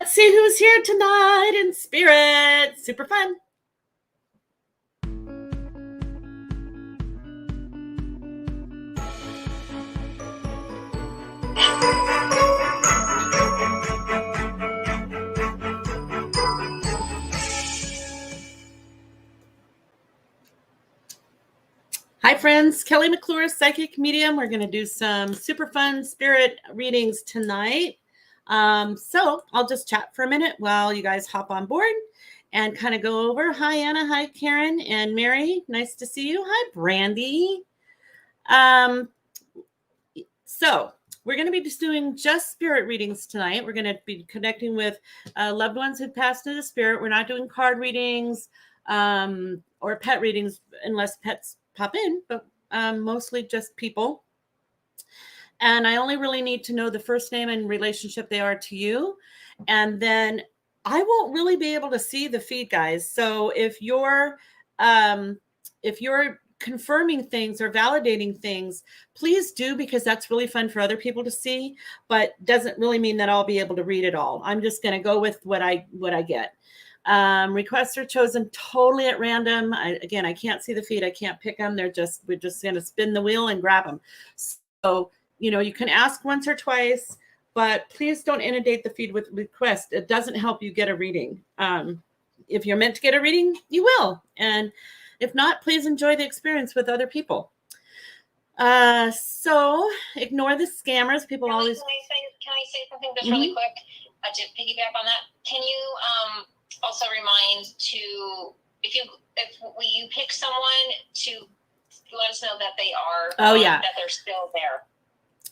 Let's see who's here tonight in spirit. Super fun. Hi, friends. Kelly McClure, Psychic Medium. We're going to do some super fun spirit readings tonight. So I'll just chat for a minute while you guys hop on board and kind of go over. Hi, Anna. Hi, Karen and Mary. Nice to see you. Hi, Brandy. So we're going to be just doing just spirit readings tonight. We're going to be connecting with loved ones who passed into spirit. We're not doing card readings or pet readings unless pets pop in, but mostly just people. And I only really need to know the first name and relationship they are to you. And then I won't really be able to see the feed, guys. So if you're confirming things or validating things, please do, because that's really fun for other people to see, but doesn't really mean that I'll be able to read it all. I'm just going to go with what I get. Requests are chosen totally at random. Again, I can't see the feed. I can't pick them. We're just going to spin the wheel and grab them. So, you can ask once or twice, but please don't inundate the feed with requests. It doesn't help you get a reading. If you're meant to get a reading, you will. And if not, please enjoy the experience with other people. So ignore the scammers. People always. Can I say something just really quick to piggyback on that? Can you also remind if you pick someone to let us know that they are that they're still there.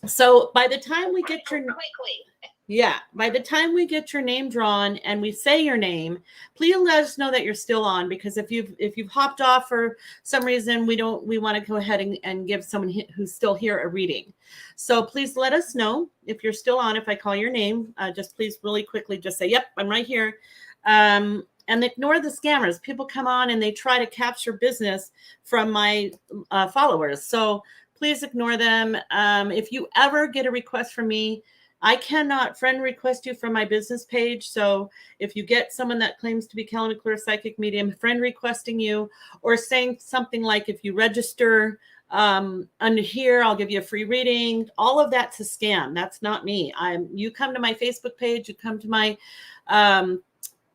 So by the time we get by the time we get your name drawn and we say your name, please let us know that you're still on, because if you've hopped off for some reason, we want to go ahead and give someone who's still here a reading. So please let us know if you're still on. If I call your name, just please really quickly just say, yep, I'm right here. And ignore the scammers. People come on and they try to capture business from my followers. So please ignore them. If you ever get a request from me, I cannot friend request you from my business page. So if you get someone that claims to be Kelly McClure Psychic Medium friend requesting you, or saying something like, if you register under here, I'll give you a free reading, all of that's a scam. That's not me. You come to my Facebook page, you come to my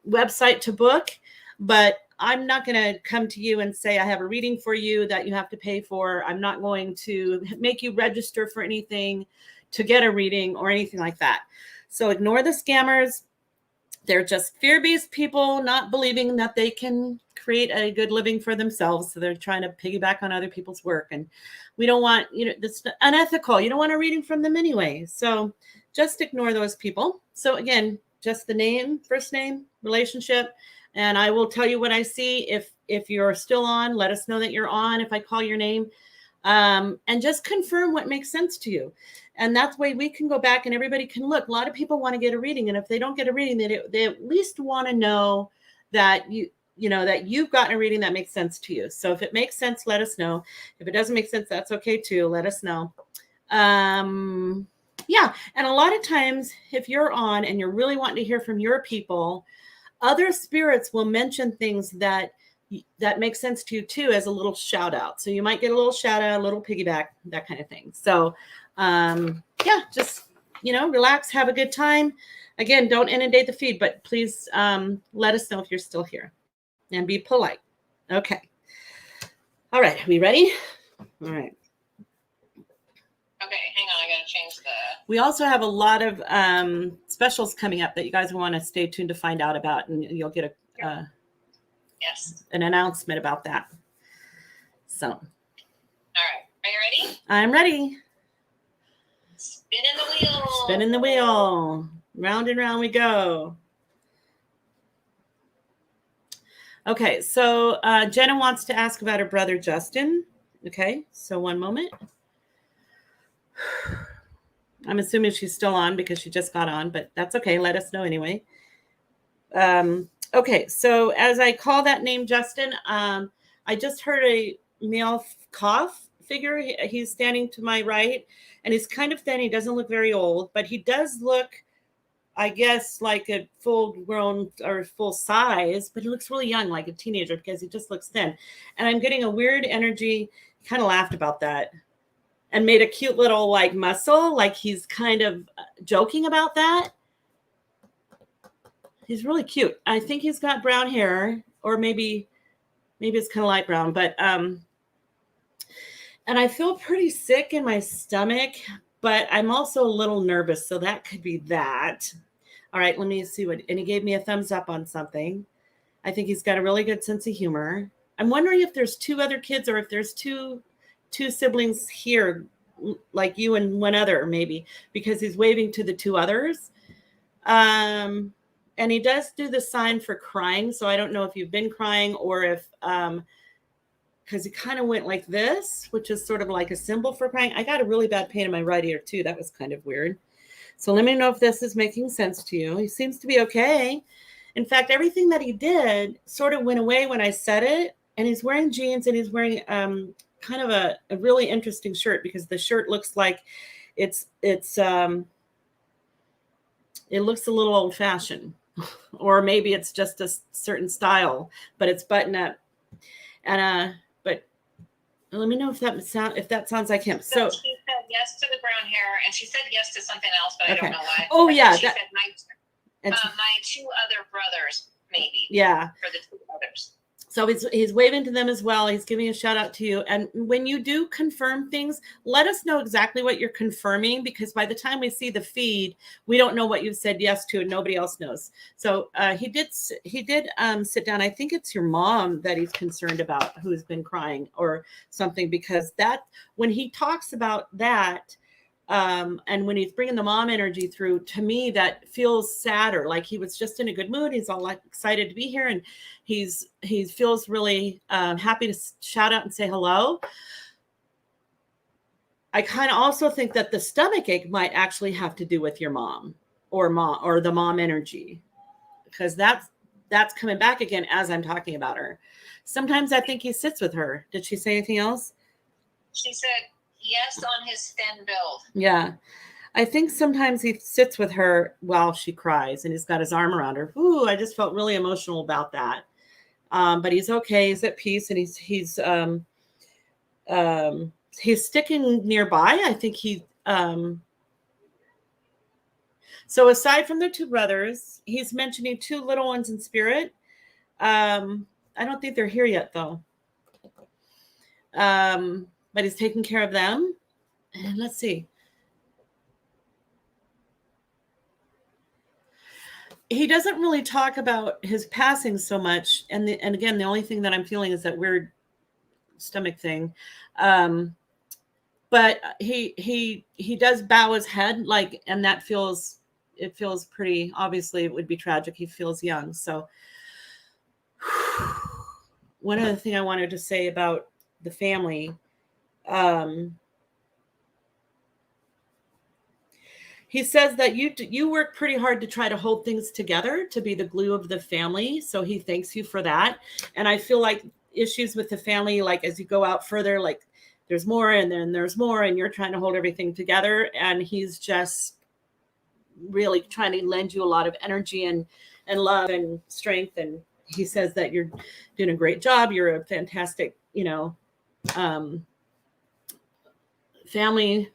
website to book, but I'm not going to come to you and say I have a reading for you that you have to pay for. I'm not going to make you register for anything to get a reading or anything like that. So ignore the scammers. They're just fear-based people not believing that they can create a good living for themselves. So they're trying to piggyback on other people's work. And we don't want, that's unethical. You don't want a reading from them anyway. So just ignore those people. So again, just the name, first name, relationship. And I will tell you what I see. If you're still on, let us know that you're on if I call your name. And just confirm what makes sense to you. And that way we can go back and everybody can look. A lot of people want to get a reading. And if they don't get a reading, they at least want to know that that you've gotten a reading that makes sense to you. So if it makes sense, let us know. If it doesn't make sense, that's okay too. Let us know. Yeah. And a lot of times if you're on and you're really wanting to hear from your people, other spirits will mention things that make sense to you too, as a little shout out. So you might get a little shout out, a little piggyback, that kind of thing. So just, relax, have a good time. Again, don't inundate the feed, but please let us know if you're still here and be polite. Okay. All right. Are we ready? All right. Okay, hang on. I got to change the... We also have a lot of specials coming up that you guys want to stay tuned to find out about, and you'll get an announcement about that. So. All right. Are you ready? I'm ready. Spinning the wheel. Spinning the wheel. Round and round we go. Okay, so Jenna wants to ask about her brother, Justin. Okay, so one moment. I'm assuming she's still on because she just got on, but that's okay. Let us know anyway. Okay, so as I call that name, Justin, I just heard a male cough figure. He's standing to my right, and he's kind of thin. He doesn't look very old, but he does look I guess like a full grown or full size, but he looks really young, like a teenager, because he just looks thin. And I'm getting a weird energy. He kind of laughed about that and made a cute little like muscle, like he's kind of joking about that. He's really cute. I think he's got brown hair, or maybe it's kind of light brown, but and I feel pretty sick in my stomach, but I'm also a little nervous, so that could be that. All right, let me see what, and he gave me a thumbs up on something. I think he's got a really good sense of humor. I'm wondering if there's 2 other kids, or if there's two siblings here, like you and one other, maybe, because he's waving to the 2 others. And he does do the sign for crying. So I don't know if you've been crying, or if, because he kind of went like this, which is sort of like a symbol for crying. I got a really bad pain in my right ear too. That was kind of weird. So let me know if this is making sense to you. He seems to be okay. In fact, everything that he did sort of went away when I said it. And he's wearing jeans, and he's wearing kind of a really interesting shirt, because the shirt looks like it looks a little old fashioned, or maybe it's just a certain style, but it's button up. And but let me know if that sounds like him. So she said yes to the brown hair, and she said yes to something else, but I don't know why. Oh yeah, she said my 2 other brothers, maybe. Yeah, for the 2 others. So he's waving to them as well. He's giving a shout out to you. And when you do confirm things, let us know exactly what you're confirming, because by the time we see the feed, we don't know what you've said yes to, and nobody else knows. So he did sit down. I think it's your mom that he's concerned about, who's been crying or something, because that, when he talks about that, and when he's bringing the mom energy through, to me, that feels sadder. Like he was just in a good mood. He's all like excited to be here, and he feels really happy to shout out and say hello. I kind of also think that the stomach ache might actually have to do with your mom or the mom energy, because that's coming back again as I'm talking about her. Sometimes I think he sits with her. Did she say anything else? She said yes on his thin build. Yeah. I think sometimes he sits with her while she cries, and he's got his arm around her. Ooh, I just felt really emotional about that. But he's okay. He's at peace, and he's sticking nearby. I think so aside from the 2 brothers, he's mentioning 2 little ones in spirit. I don't think they're here yet though. But he's taking care of them. And let's see. He doesn't really talk about his passing so much. And again, the only thing that I'm feeling is that weird stomach thing. But he does bow his head, like, and that feels pretty, obviously it would be tragic. He feels young. So one other thing I wanted to say about the family, he says that you work pretty hard to try to hold things together, to be the glue of the family. So he thanks you for that. And I feel like issues with the family, like as you go out further, like there's more and then there's more, and you're trying to hold everything together. And he's just really trying to lend you a lot of energy and love and strength. And he says that you're doing a great job. You're a fantastic, family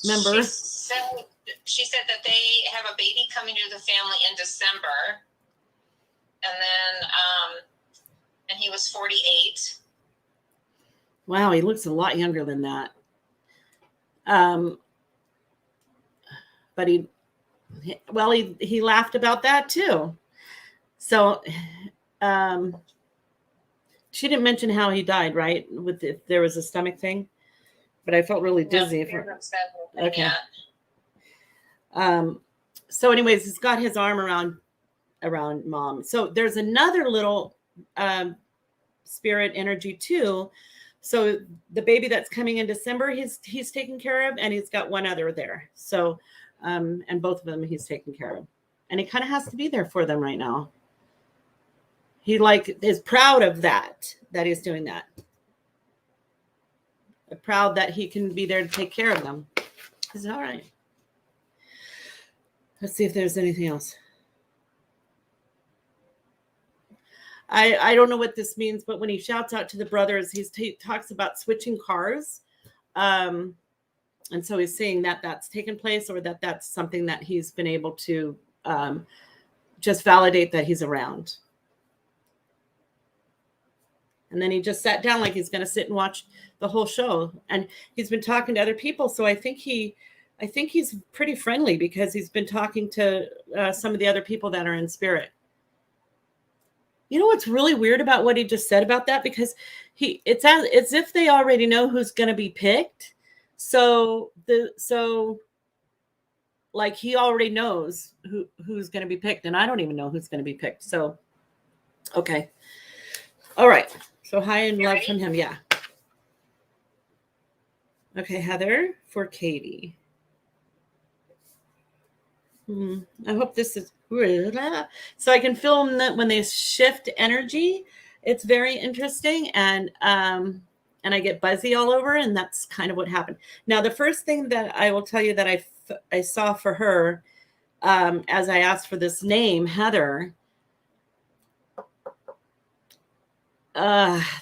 member. She said that they have a baby coming to the family in December. And then, and he was 48. Wow, he looks a lot younger than that. But he laughed about that too. So, she didn't mention how he died, right? If there was a stomach thing, but I felt really dizzy. Okay. So anyways, he's got his arm around mom. So there's another little spirit energy too. So the baby that's coming in December, he's taken care of, and he's got one other there. So and both of them he's taken care of, and he kind of has to be there for them right now. He is proud of that he's doing that. Proud that he can be there to take care of them. Is it all right? Let's see if there's anything else. I don't know what this means, but when he shouts out to the brothers, he talks about switching cars. And so he's saying that that's taken place, or that that's something that he's been able to just validate that he's around. And then he just sat down like he's going to sit and watch the whole show. And he's been talking to other people. So I think he's pretty friendly, because he's been talking to some of the other people that are in spirit. You know what's really weird about what he just said about that? Because it's as if they already know who's going to be picked. So like he already knows who's going to be picked, and I don't even know who's going to be picked. So, okay. All right. So hi and love from him. Yeah. Okay, Heather for Katie. I hope this is so I can film that when they shift energy. It's very interesting, and I get buzzy all over, and that's kind of what happened. Now, the first thing that I will tell you that I saw for her, as I asked for this name, Heather.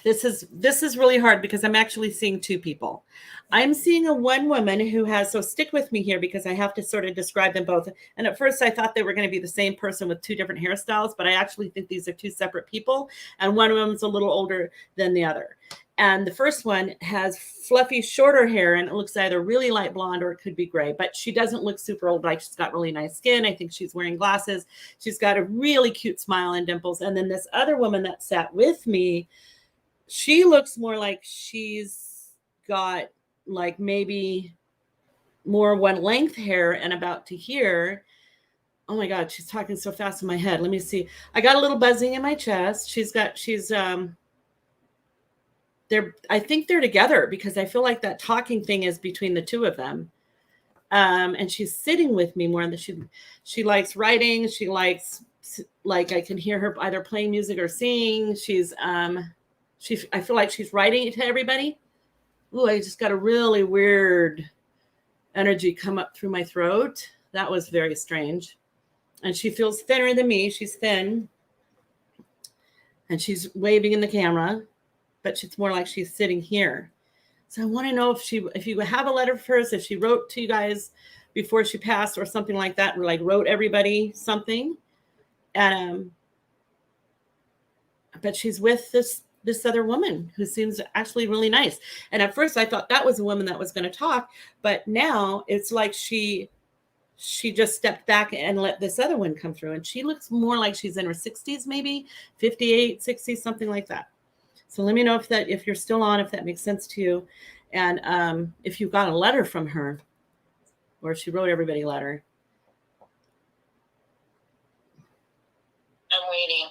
This is really hard, because I'm actually seeing two people. I'm seeing one woman who has, so stick with me here, because I have to sort of describe them both. And at first I thought they were going to be the same person with two different hairstyles, but I actually think these are two separate people. And one of them is a little older than the other. And the first one has fluffy, shorter hair, and it looks either really light blonde or it could be gray, but she doesn't look super old. Like, she's got really nice skin. I think she's wearing glasses. She's got a really cute smile and dimples. And then this other woman that sat with me, she looks more like she's got like maybe more one length hair and about to here. Oh my God, she's talking so fast in my head. Let me see. I got a little buzzing in my chest. I think they're together, because I feel like that talking thing is between the two of them. And she's sitting with me more than she likes writing. She likes, like, I can hear her either playing music or singing. I feel like she's writing it to everybody. Ooh, I just got a really weird energy come up through my throat. That was very strange. And she feels thinner than me. She's thin. And she's waving in the camera, but she's more like she's sitting here. So I want to know if you have a letter for us, if she wrote to you guys before she passed or something like that, or like wrote everybody something. And but she's with this other woman who seems actually really nice. And at first I thought that was a woman that was going to talk, but now it's like she just stepped back and let this other one come through. And she looks more like she's in her 60s, maybe 58, 60, something like that. So let me know if you're still on, if that makes sense to you. And if you got a letter from her, or if she wrote everybody a letter. I'm waiting.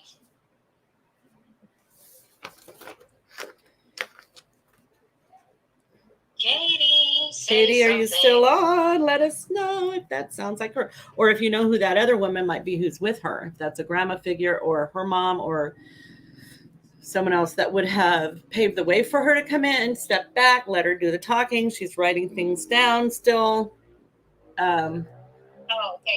Katie, are you still on? Let us know if that sounds like her. Or if you know who that other woman might be who's with her. If that's a grandma figure or her mom or someone else that would have paved the way for her to come in, step back, let her do the talking. She's writing things down still. Okay.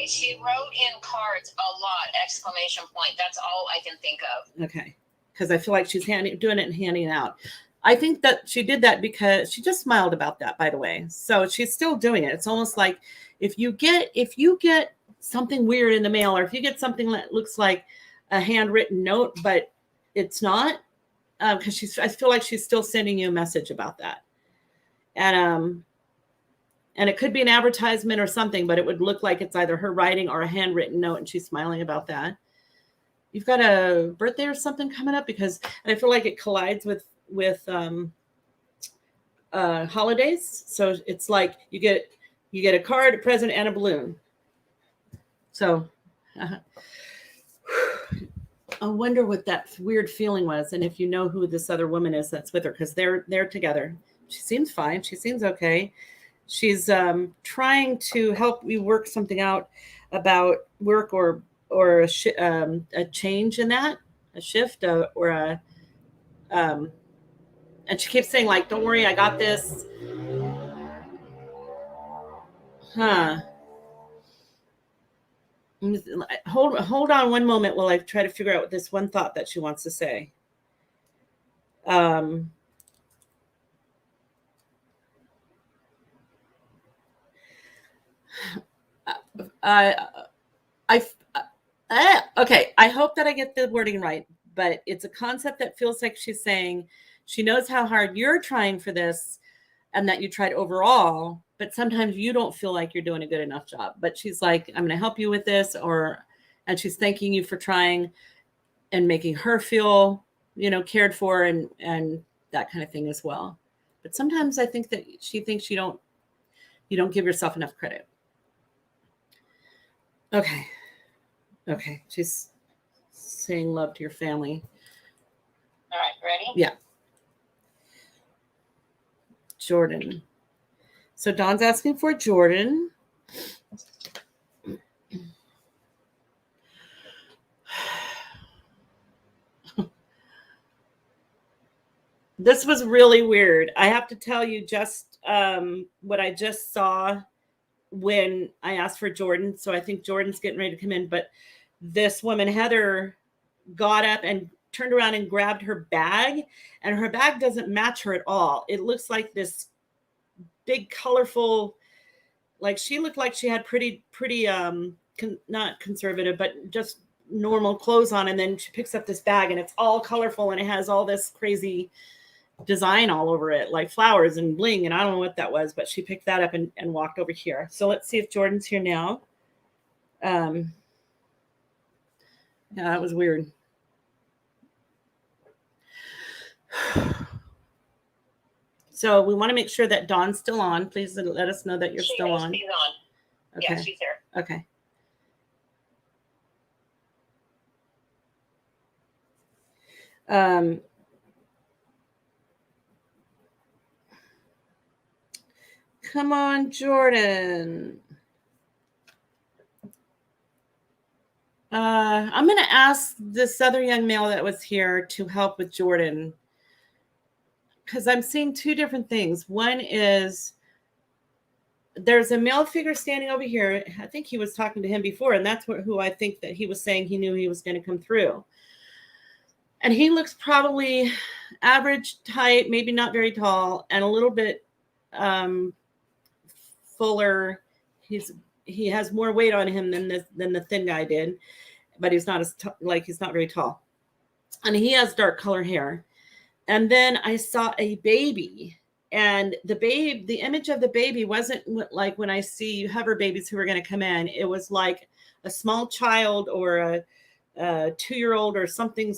She wrote in cards a lot, exclamation point. That's all I can think of. Okay. Because I feel like she's doing it and handing it out. I think that she did that because she just smiled about that, by the way. So she's still doing it. It's almost like if you get something weird in the mail, or if you get something that looks like a handwritten note, but it's not, because I feel like she's still sending you a message about that. And it could be an advertisement or something, but it would look like it's either her writing or a handwritten note, and she's smiling about that. You've got a birthday or something coming up, and I feel like it collides with holidays. So it's like you get a card, a present, and a balloon. So I wonder what that weird feeling was, and if you know who this other woman is that's with her, because they're together. She seems fine. She seems okay. She's trying to help you work something out about work or a change in that, a shift or a and she keeps saying, like, don't worry, I got this. Hold on one moment while I try to figure out this one thought that she wants to say. Okay, I hope that I get the wording right, but it's a concept that feels like she's saying she knows how hard you're trying for this and that you tried overall, but sometimes you don't feel like you're doing a good enough job. But she's like, I'm going to help you with this, and she's thanking you for trying and making her feel, cared for and that kind of thing as well. But sometimes I think that she thinks you don't give yourself enough credit. Okay. She's saying love to your family. All right, ready? Yeah. Jordan. So Dawn's asking for Jordan. This was really weird. I have to tell you just what I just saw when I asked for Jordan. So I think Jordan's getting ready to come in, but this woman, Heather, got up and turned around and grabbed her bag, and her bag doesn't match her at all. It looks like this big, colorful, like she looked like she had pretty not conservative, but just normal clothes on. And then she picks up this bag and it's all colorful and it has all this crazy design all over it, like flowers and bling. And I don't know what that was, but she picked that up and walked over here. So let's see if Jordan's here now. Yeah, that was weird. So we want to make sure that Dawn's still on. Please let us know that you're still on. She's on. Okay. Yeah, she's here. Okay. Come on, Jordan. I'm going to ask this other young male that was here to help with Jordan, because I'm seeing two different things. One is there's a male figure standing over here. I think he was talking to him before, and that's who I think that he was saying he knew he was going to come through. And he looks probably average height, maybe not very tall, and a little bit fuller. He has more weight on him than the thin guy did, but he's not he's not very tall. And he has dark color hair. And then I saw a baby, and the image of the baby wasn't like when I see hover babies who are going to come in. It was like a small child or a 2-year-old or something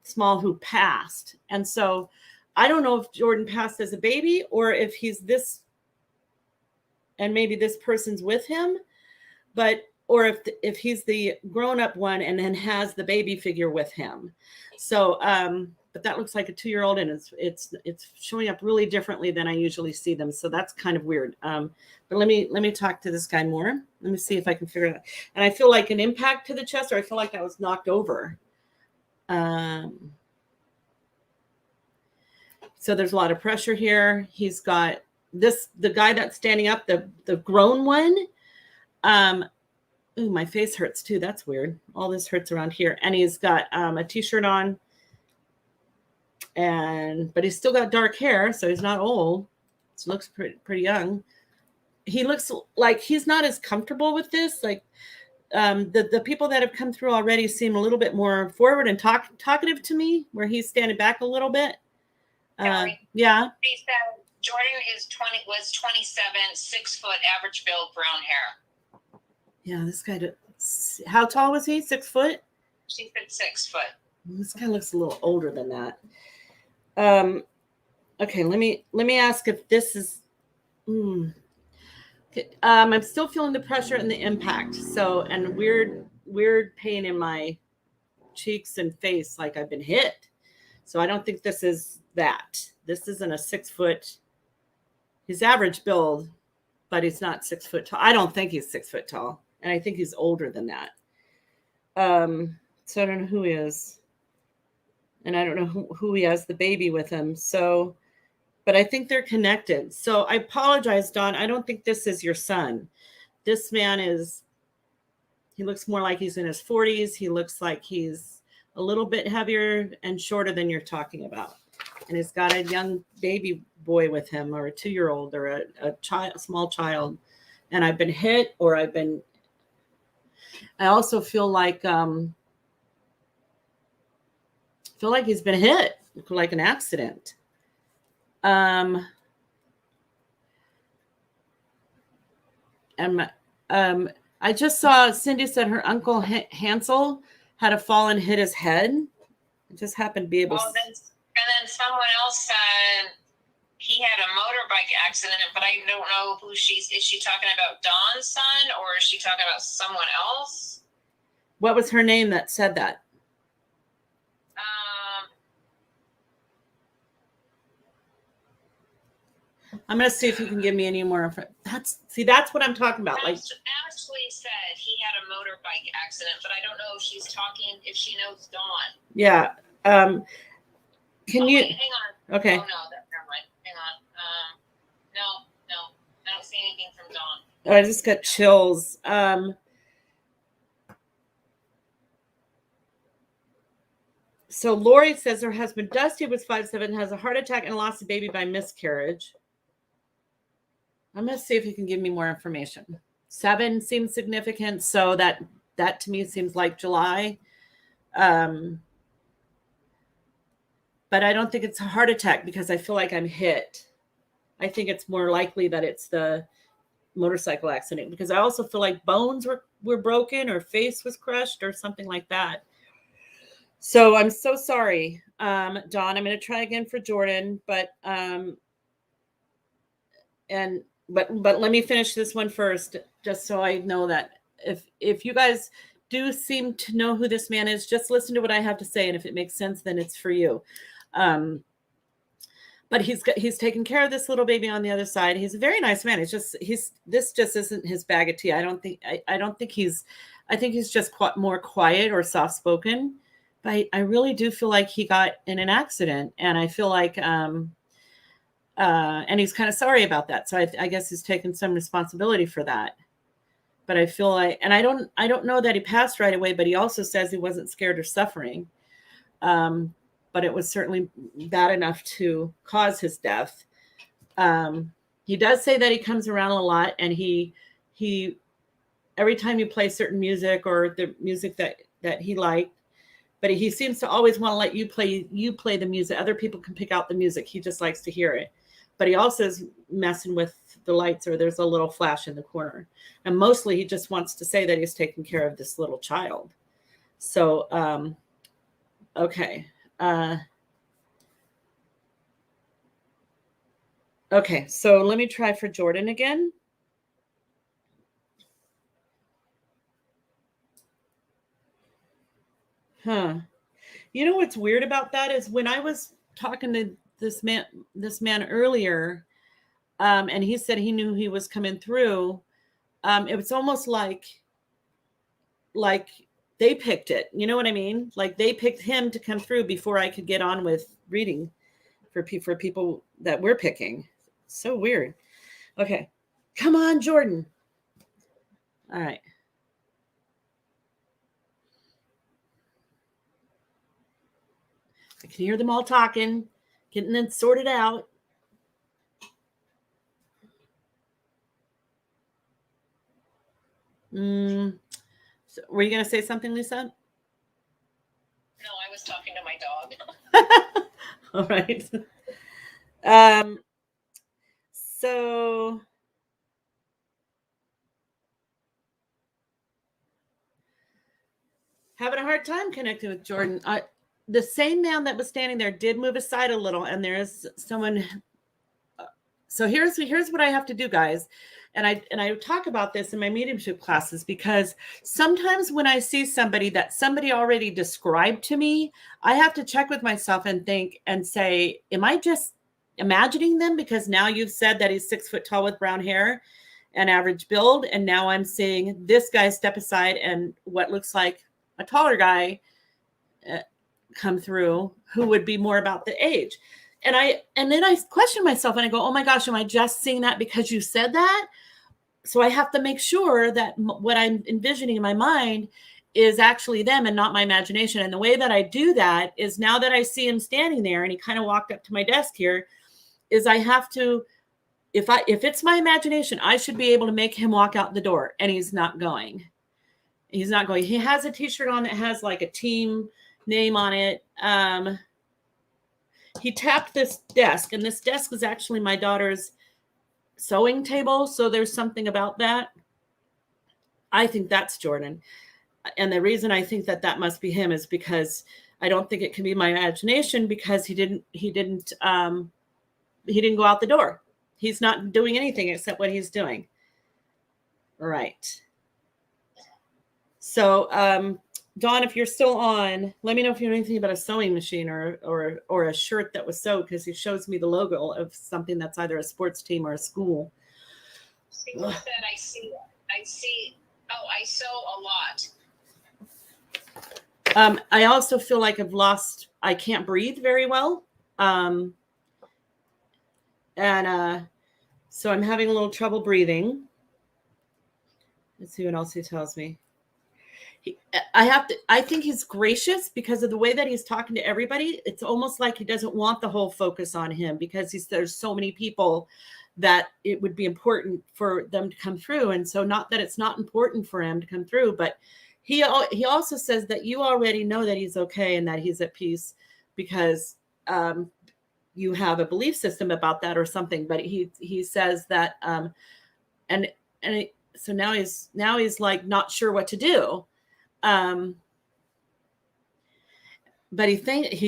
small who passed. And so I don't know if Jordan passed as a baby or if he's this, and maybe this person's with him, or if he's the grown-up one and then has the baby figure with him. So, but that looks like a 2-year-old, and it's showing up really differently than I usually see them. So that's kind of weird. But let me talk to this guy more. Let me see if I can figure it out. And I feel like an impact to the chest, or I feel like I was knocked over. So there's a lot of pressure here. He's got the guy that's standing up, the grown one. Ooh, my face hurts too. That's weird. All this hurts around here. And he's got a t-shirt on, but he's still got dark hair, so he's not old. He looks pretty young. He looks like he's not as comfortable with this. Like the people that have come through already seem a little bit more forward and talkative to me, where he's standing back a little bit. Yeah. He said Jordan was 27, 6 foot, average build, brown hair. Yeah, this guy. How tall was he? 6 foot? She said 6 foot. This guy looks a little older than that. Okay, let me ask if this is. I'm still feeling the pressure and the impact. So, and weird pain in my cheeks and face, like I've been hit. So I don't think this is that. This isn't a 6 foot. He's average build, but he's not 6 foot tall. I don't think he's 6 foot tall. And I think he's older than that. So I don't know who he is. And I don't know who he has the baby with him. So, but I think they're connected. So I apologize, Dawn. I don't think this is your son. This man is He looks more like he's in his 40s. He looks like he's a little bit heavier and shorter than you're talking about. And he's got a young baby boy with him, or a 2-year-old, or a child, small child. And I've been hit, or I also feel like he's been hit, like an accident. And I just saw Cindy said her uncle Hansel had a fall and hit his head. I just happened to be able. And then someone else said he had a motorbike accident, but I don't know who is she talking about Dawn's son, or is she talking about someone else? What was her name that said that? I'm going to see if you can give me any more. That's what I'm talking about. Like Ashley said he had a motorbike accident, but I don't know if she knows Dawn. Yeah. Can you? Wait, hang on. Okay. Oh no, never mind. Hang on. No, I don't see anything from Dawn. Oh, I just got chills. So Lori says her husband Dusty was 5'7", has a heart attack and lost a baby by miscarriage. I'm going to see if you can give me more information. 7 seems significant, so that to me seems like July. But I don't think it's a heart attack because I feel like I'm hit. I think it's more likely that it's the motorcycle accident, because I also feel like bones were broken, or face was crushed, or something like that. So I'm so sorry, Dawn. I'm going to try again for Jordan, but let me finish this one first, just so I know that if you guys do seem to know who this man is, just listen to what I have to say, and if it makes sense, then it's for you. But he's taking care of this little baby on the other side. He's a very nice man. This just isn't his bag of tea. I think he's just more quiet or soft spoken. But I really do feel like he got in an accident, and I feel like and he's kind of sorry about that. So I guess he's taken some responsibility for that. But I feel like, and I don't know that he passed right away, but he also says he wasn't scared or suffering. But it was certainly bad enough to cause his death. He does say that he comes around a lot, and he every time you play certain music, or the music that he liked, but he seems to always want to let you play the music. Other people can pick out the music. He just likes to hear it. But he also is messing with the lights, or there's a little flash in the corner. And mostly he just wants to say that he's taking care of this little child. So, okay. Okay, so let me try for Jordan again. You know what's weird about that is when I was talking to this man earlier, and he said he knew he was coming through. It was almost like they picked it. You know what I mean? Like they picked him to come through before I could get on with reading for people that we're picking. So weird. Okay, come on, Jordan. All right. I can hear them all talking, getting it sorted out. So were you going to say something, Lisa? No, I was talking to my dog. All right. So having a hard time connecting with Jordan. The same man that was standing there did move aside a little, and there is someone. So here's what I have to do, guys. And I talk about this in my mediumship classes, because sometimes when I see somebody that somebody already described to me, I have to check with myself and think and say, am I just imagining them? Because now you've said that he's 6 foot tall with brown hair and average build. And now I'm seeing this guy step aside and what looks like a taller guy come through, who would be more about the age. And then I question myself and I go, oh my gosh, am I just seeing that because you said that? so I have to make sure that what I'm envisioning in my mind is actually them and not my imagination. And the way that I do that is, now that I see him standing there and he kind of walked up to my desk here, is I have to, if it's my imagination, I should be able to make him walk out the door, and he's not going. He's not going. He has a t-shirt on that has like a team name on it. He tapped this desk, and this desk is actually my daughter's sewing table. So there's something about that. I think that's Jordan. And the reason I think that that must be him is because I don't think it can be my imagination, because he didn't go out the door. He's not doing anything except what he's doing. Right. So, Dawn, if you're still on, let me know if you know anything about a sewing machine or a shirt that was sewed, because he shows me the logo of something that's either a sports team or a school. People said I see. Oh, I sew a lot. I also feel like I can't breathe very well. So I'm having a little trouble breathing. Let's see what else he tells me. I think he's gracious because of the way that he's talking to everybody. It's almost like he doesn't want the whole focus on him, because there's so many people that it would be important for them to come through. And so, not that it's not important for him to come through, but he also says that you already know that he's okay and that he's at peace, because you have a belief system about that or something. But he says that so now he's like not sure what to do. But he thanks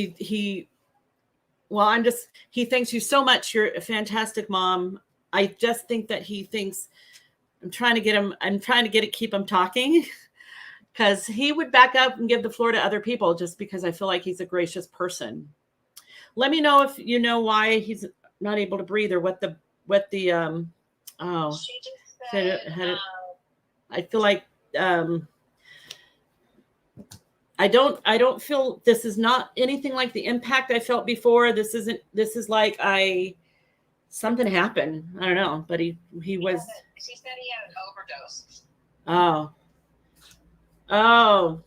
you so much. You're a fantastic mom. I just think that he thinks I'm trying to keep him talking, because he would back up and give the floor to other people, just because I feel like he's a gracious person. Let me know if you know why he's not able to breathe, or what the She just said, I feel like, I don't feel, this is not anything like the impact I felt before. This is like something happened. I don't know, but he was. She said he had an overdose. Oh.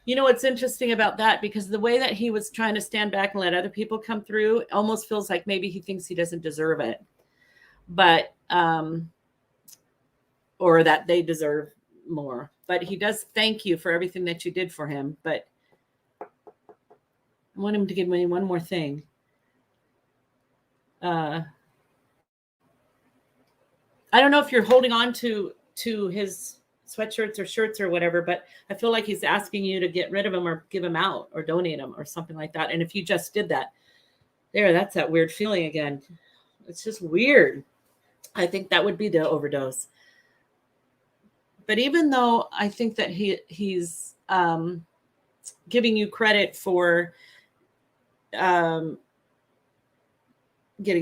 You know what's interesting about that? Because the way that he was trying to stand back and let other people come through, almost feels like maybe he thinks he doesn't deserve it, but or that they deserve more. But he does thank you for everything that you did for him. But I want him to give me one more thing. I don't know if you're holding on to his sweatshirts or shirts or whatever, but I feel like he's asking you to get rid of them or give them out or donate them or something like that. And if you just did that, that's that weird feeling again. It's just weird. I think that would be the overdose. But even though I think that he's giving you credit for getting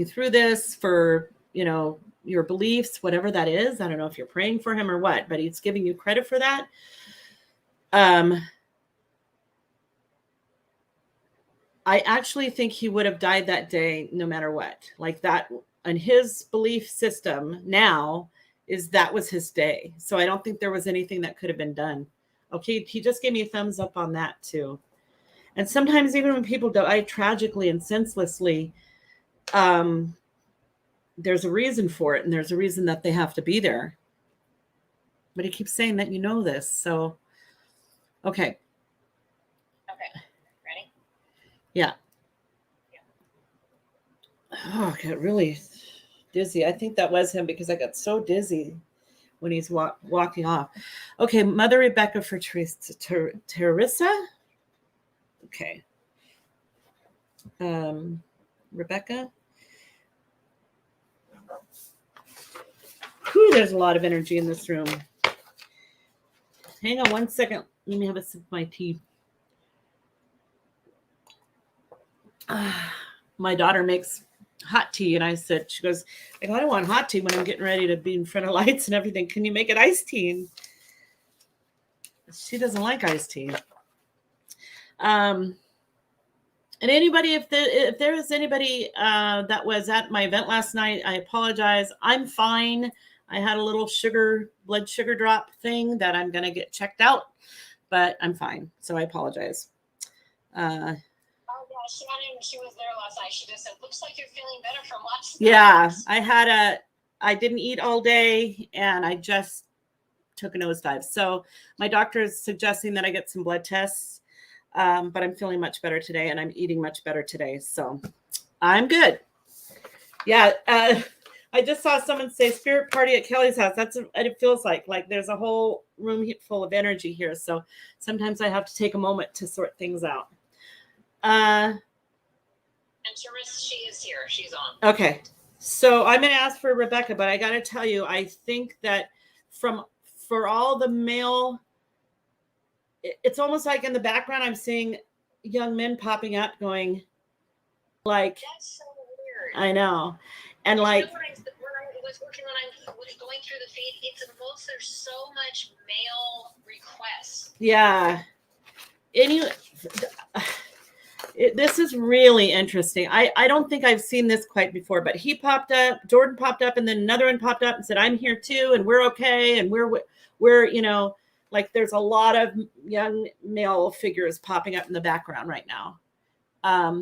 through this, for, your beliefs, whatever that is. I don't know if you're praying for him or what, but he's giving you credit for that. I actually think he would have died that day no matter what. Like that, and his belief system now is that was his day. So I don't think there was anything that could have been done. Okay, he just gave me a thumbs up on that too. And sometimes even when people die tragically and senselessly, there's a reason for it, and there's a reason that they have to be there. But he keeps saying that this. So, okay. Okay. Ready? Yeah. Oh, I got really dizzy. I think that was him, because I got so dizzy when he's walking off. Okay, Mother Rebecca for Teresa. Okay. Rebecca. Whew, there's a lot of energy in this room. Hang on one second. Let me have a sip of my tea. My daughter makes hot tea, and she goes, I don't want hot tea when I'm getting ready to be in front of lights and everything. Can you make it iced tea? And she doesn't like iced tea. And anybody, if there is anybody that was at my event last night, I apologize. I'm fine. I had a little blood sugar drop thing that I'm going to get checked out, but I'm fine. So I apologize. Oh, yeah, she was there last night. She just said, looks like you're feeling better from last night. Yeah, I didn't eat all day and I just took a nosedive. So my doctor is suggesting that I get some blood tests. But I'm feeling much better today and I'm eating much better today. So I'm good. Yeah. I just saw someone say spirit party at Kelly's house. That's what it feels like there's a whole room full of energy here. So sometimes I have to take a moment to sort things out. And Teresa, she is here. She's on. Okay. So I'm going to ask for Rebecca, but I got to tell you, I think that for all the male, it's almost like in the background, I'm seeing young men popping up going like, that's so weird. I know. And when I was going through the feed, there's so much male requests. Yeah. This is really interesting. I don't think I've seen this quite before, but he popped up, Jordan popped up, and then another one popped up and said, I'm here too. And we're okay. And we're, there's a lot of young male figures popping up in the background right now.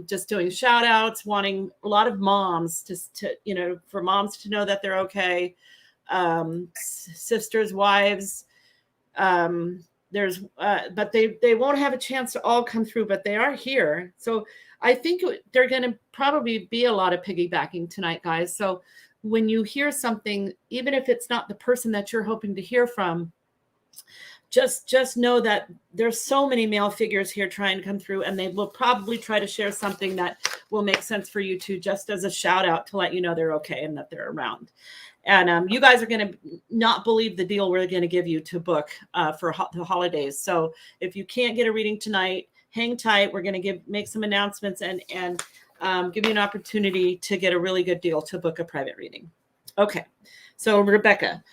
Just doing shout outs, wanting a lot of moms for moms to know that they're okay. Sisters, wives, but they won't have a chance to all come through, but they are here. So I think they're going to probably be a lot of piggybacking tonight, guys. So when you hear something, even if it's not the person that you're hoping to hear from, just know that there's so many male figures here trying to come through, and they will probably try to share something that will make sense for you too, just as a shout out to let you know they're okay and that they're around. And you guys are going to not believe the deal we're going to give you to book for the holidays. So if you can't get a reading tonight, hang tight. We're going to make some announcements and give you an opportunity to get a really good deal to book a private reading. Okay. So Rebecca.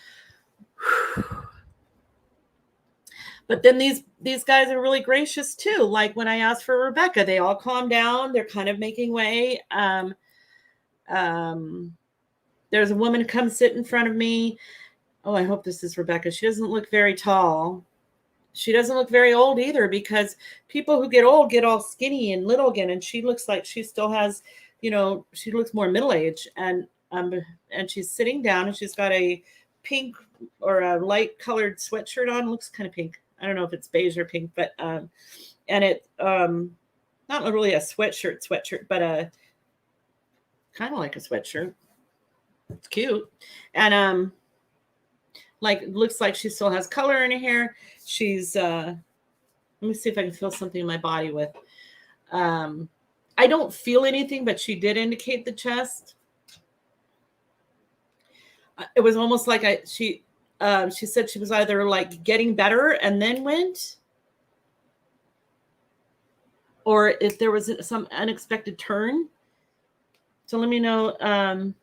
But then these guys are really gracious too. Like when I asked for Rebecca, they all calm down. They're kind of making way. There's a woman come sit in front of me. Oh, I hope this is Rebecca. She doesn't look very tall. She doesn't look very old either, because people who get old get all skinny and little again. And she looks like she still has, she looks more middle-aged. And she's sitting down and she's got a pink or a light colored sweatshirt on. It looks kind of pink. I don't know if it's beige or pink, but and it not really a sweatshirt, but kind of like a sweatshirt. It's cute. And looks like she still has color in her hair. She's let me see if I can feel something in my body with. I don't feel anything, but she did indicate the chest. It was almost like she said she was either like getting better and then went, or if there was some unexpected turn. So let me know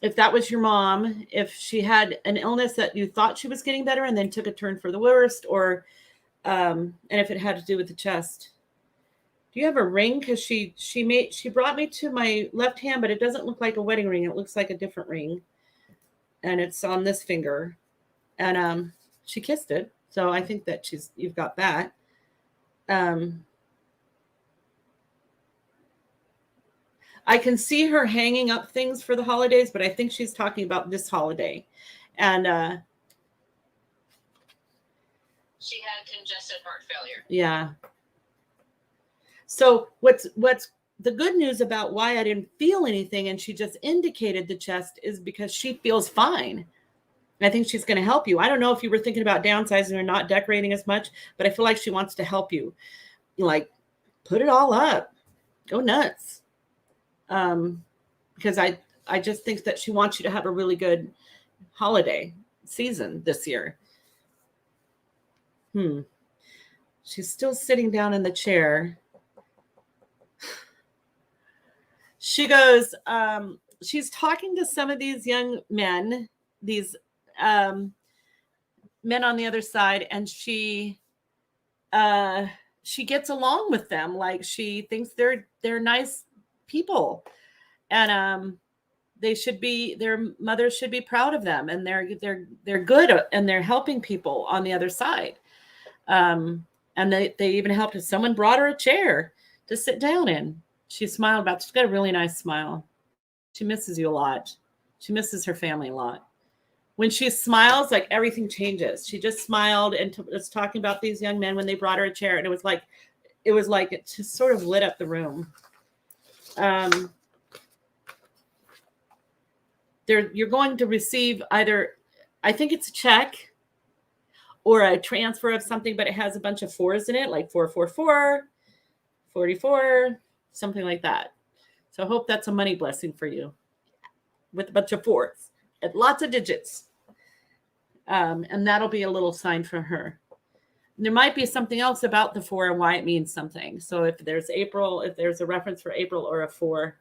if that was your mom, if she had an illness that you thought she was getting better and then took a turn for the worst, or and if it had to do with the chest. Do you have a ring? Because she brought me to my left hand, but it doesn't look like a wedding ring. It looks like a different ring. And it's on this finger. And she kissed it. So I think that you've got that. I can see her hanging up things for the holidays, but I think she's talking about this holiday. And she had congestive heart failure. Yeah. So what's the good news about why I didn't feel anything and she just indicated the chest is because she feels fine. I think she's going to help you. I don't know if you were thinking about downsizing or not decorating as much, but I feel like she wants to help you. Like, put it all up. Go nuts. Because I just think that she wants you to have a really good holiday season this year. She's still sitting down in the chair. She goes, she's talking to some of these young men, these men on the other side, and she she gets along with them. Like she thinks they're nice people, and their mothers should be proud of them, and they're good, and they're helping people on the other side. And they even helped if someone brought her a chair to sit down in. She smiled she's got a really nice smile. She misses you a lot. She misses her family a lot. When she smiles, like everything changes. She just smiled and was talking about these young men when they brought her a chair, and it was like it just sort of lit up the room. You're going to receive either, I think it's a check or a transfer of something, but it has a bunch of fours in it, like 444, 44, something like that. So I hope that's a money blessing for you with a bunch of fours and lots of digits. And that'll be a little sign for her. And there might be something else about the 4 and why it means something. So if there's a reference for April or a 4.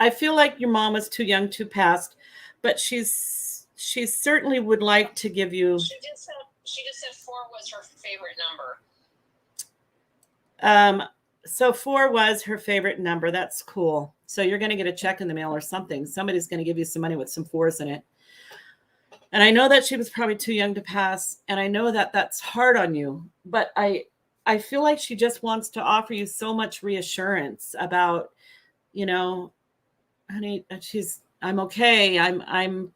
I feel like your mom was too young to pass, but she certainly would like to give you. She just said 4 was her favorite number. So 4 was her favorite number. That's cool. So you're going to get a check in the mail or something. Somebody's going to give you some money with some 4s in it. And I know that she was probably too young to pass, and I know that that's hard on you, but I feel like she just wants to offer you so much reassurance about, honey, I'm okay. I'm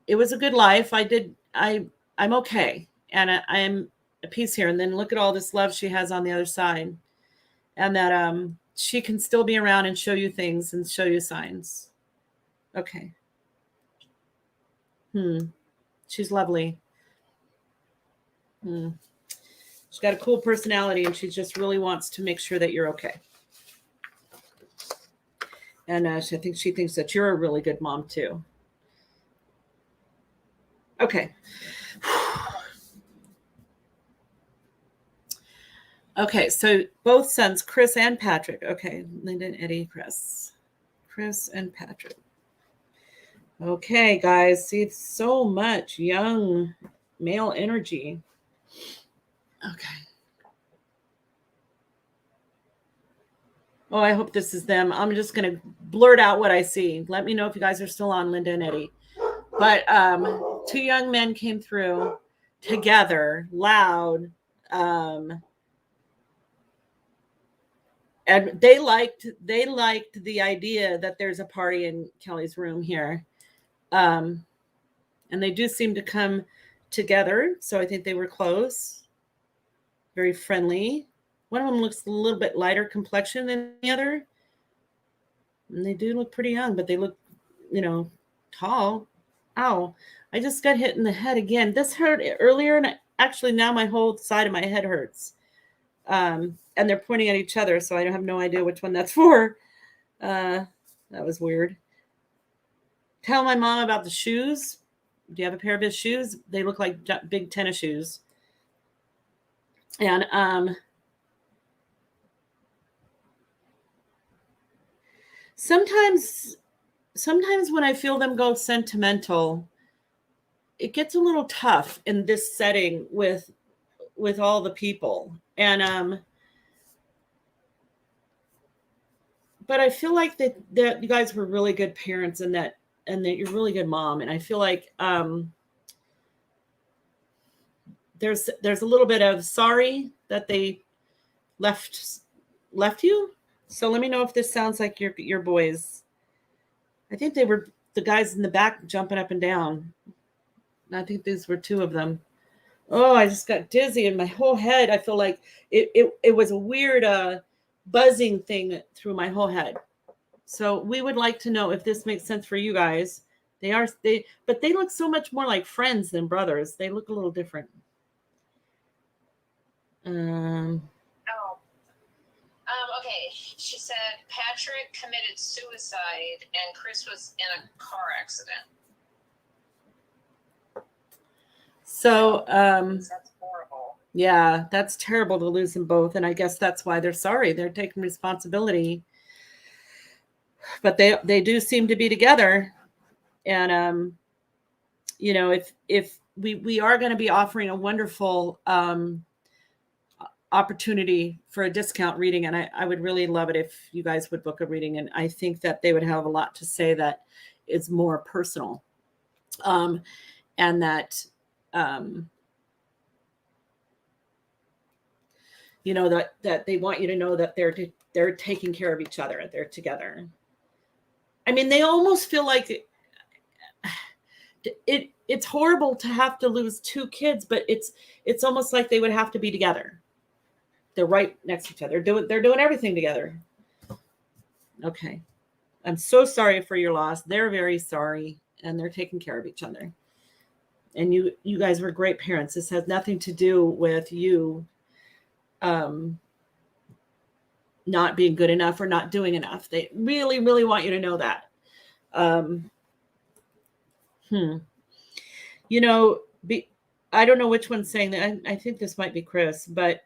it was a good life. I'm okay. And I'm at peace here. And then look at all this love she has on the other side, and that, she can still be around and show you things and show you signs. Okay. She's lovely. She's got a cool personality, and she just really wants to make sure that you're okay. And I think she thinks that you're a really good mom too. Okay. Okay, so both sons, Chris and Patrick. Okay, Linda and Eddie, Chris and Patrick. Okay, guys, see, it's so much young male energy. Okay. Oh, I hope this is them. I'm just going to blurt out what I see. Let me know if you guys are still on, Linda and Eddie. But 2 young men came through together, loud, and they liked the idea that there's a party in Kelly's room here. And they do seem to come together. So I think they were close, very friendly. One of them looks a little bit lighter complexion than the other. And they do look pretty young, but they look, tall. Ow. I just got hit in the head again. This hurt earlier, and actually now my whole side of my head hurts. And they're pointing at each other, so I have no idea which one that's for. That was weird. Tell my mom about the shoes. Do you have a pair of his shoes? They look like big tennis shoes. And sometimes when I feel them go sentimental, it gets a little tough in this setting with all the people. And but I feel like that you guys were really good parents, and that you're a really good mom. And I feel like there's a little bit of sorry that they left you. So let me know if this sounds like your boys. I think they were the guys in the back jumping up and down. I think these were 2 of them. Oh, I just got dizzy in my whole head. I feel like it was a weird buzzing thing through my whole head. So we would like to know if this makes sense for you guys. But they look so much more like friends than brothers. They look a little different. Okay. She said Patrick committed suicide and Chris was in a car accident. So, that's horrible. Yeah, that's terrible to lose them both. And I guess that's why they're sorry. They're taking responsibility. but they do seem to be together. And you know, if we are going to be offering a wonderful opportunity for a discount reading, and I would really love it if you guys would book a reading, and I think that they would have a lot to say that is more personal, and that you know, that they want you to know that they're taking care of each other, they're together. I mean, they almost feel like it's horrible to have to lose two kids, but it's almost like they would have to be together. They're right next to each other. They're doing everything together. Okay. I'm so sorry for your loss. They're very sorry, and they're taking care of each other. And you guys were great parents. This has nothing to do with you not being good enough or not doing enough. They really, really want you to know that. You know, I don't know which one's saying that. I think this might be Chris, but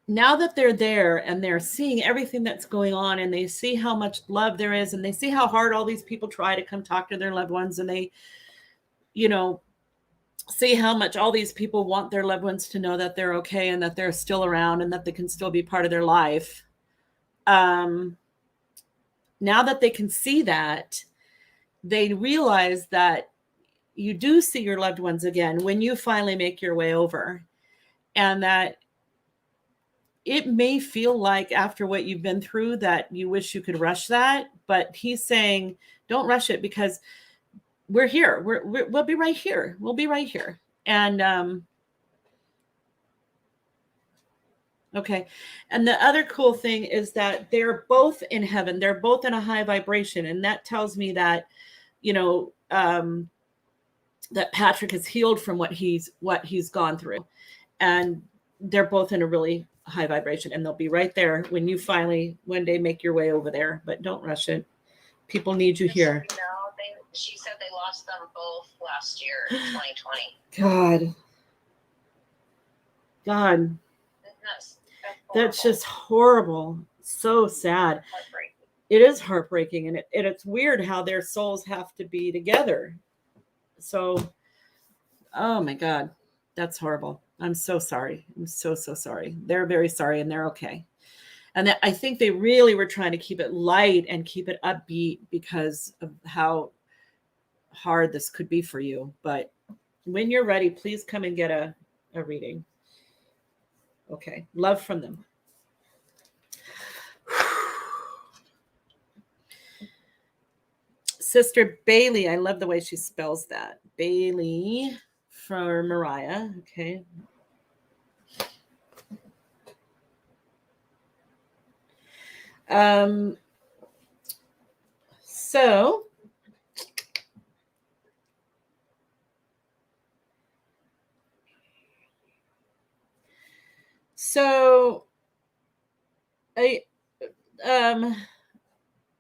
now that they're there and they're seeing everything that's going on, and they see how much love there is, and they see how hard all these people try to come talk to their loved ones, and they, you know, see how much all these people want their loved ones to know that they're okay and that they're still around and that they can still be part of their life. Now that they can see that, they realize that you do see your loved ones again when you finally make your way over, and that it may feel like after what you've been through that you wish you could rush that, but he's saying, don't rush it, because we're here. We'll be right here. We'll be right here. And okay. And the other cool thing is that they're both in heaven. They're both in a high vibration. And that tells me that, you know, that Patrick is healed from what he's gone through. And they're both in a really high vibration, and they'll be right there when you finally one day make your way over there. But don't rush it. People need you here. She said they lost them both last year in 2020. God. That's just horrible. So sad. It is heartbreaking, and it's weird how their souls have to be together. So, oh my God, that's horrible. I'm so sorry. I'm so sorry. They're very sorry, and they're okay. And I think they really were trying to keep it light and keep it upbeat because of how hard this could be for you. But when you're ready, please come and get a reading. Okay. Love from them. Sister Bailey. I love the way she spells that. Bailey for Mariah. Okay. So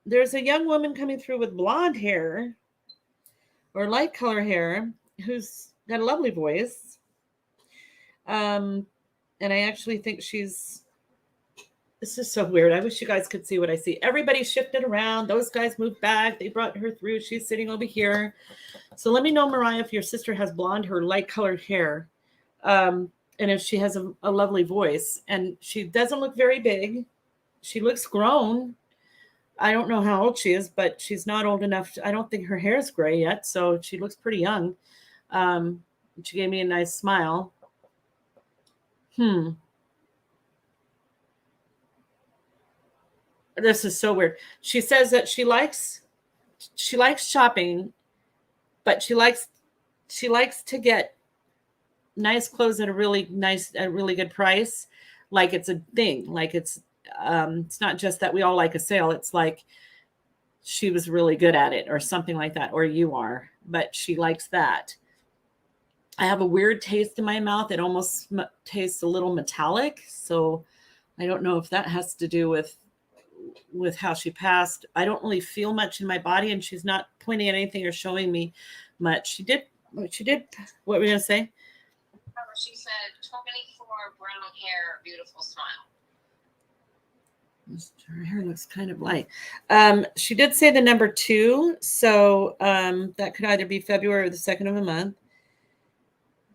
there's a young woman coming through with blonde hair or light color hair who's got a lovely voice. And I actually think this is so weird. I wish you guys could see what I see. Everybody shifted around. Those guys moved back. They brought her through. She's sitting over here. So let me know, Mariah, if your sister has blonde or light colored hair. And if she has a lovely voice. And she doesn't look very big. She looks grown. I don't know how old she is, but she's not old enough. I don't think her hair is gray yet. So she looks pretty young. She gave me a nice smile. This is so weird. She says that she likes shopping, but she likes to get nice clothes at a really good price. Like it's a thing. Like it's not just that we all like a sale. It's like she was really good at it or something like that, or you are, but she likes that. I have a weird taste in my mouth. It almost tastes a little metallic. So I don't know if that has to do with how she passed. I don't really feel much in my body, and she's not pointing at anything or showing me much. She did. What were we going to say? She said 24, brown hair, beautiful smile. Her hair looks kind of light. She did say the number 2, so that could either be February or the 2nd of a month.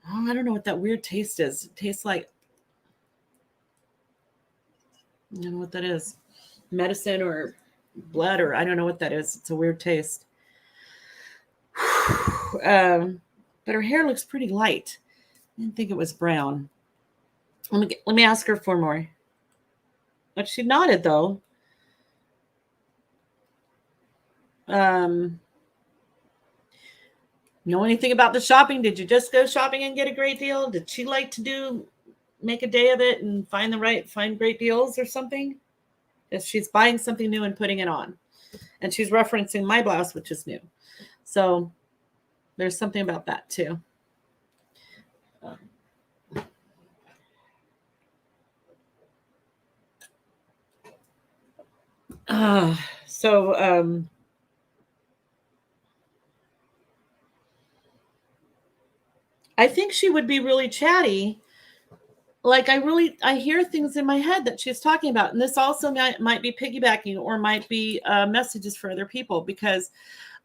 Oh, I don't know what that weird taste is. It tastes like, I don't know what that is. Medicine or blood, or I don't know what that is. It's a weird taste. But her hair looks pretty light. I didn't think it was brown. Let me ask her for more. But she nodded though. Know anything about the shopping? Did you just go shopping and get a great deal? Did she like to make a day of it and find great deals or something? If she's buying something new and putting it on. And she's referencing my blouse, which is new. So there's something about that too. I think she would be really chatty. Like I hear things in my head that she's talking about. And this also might be piggybacking or might be messages for other people, because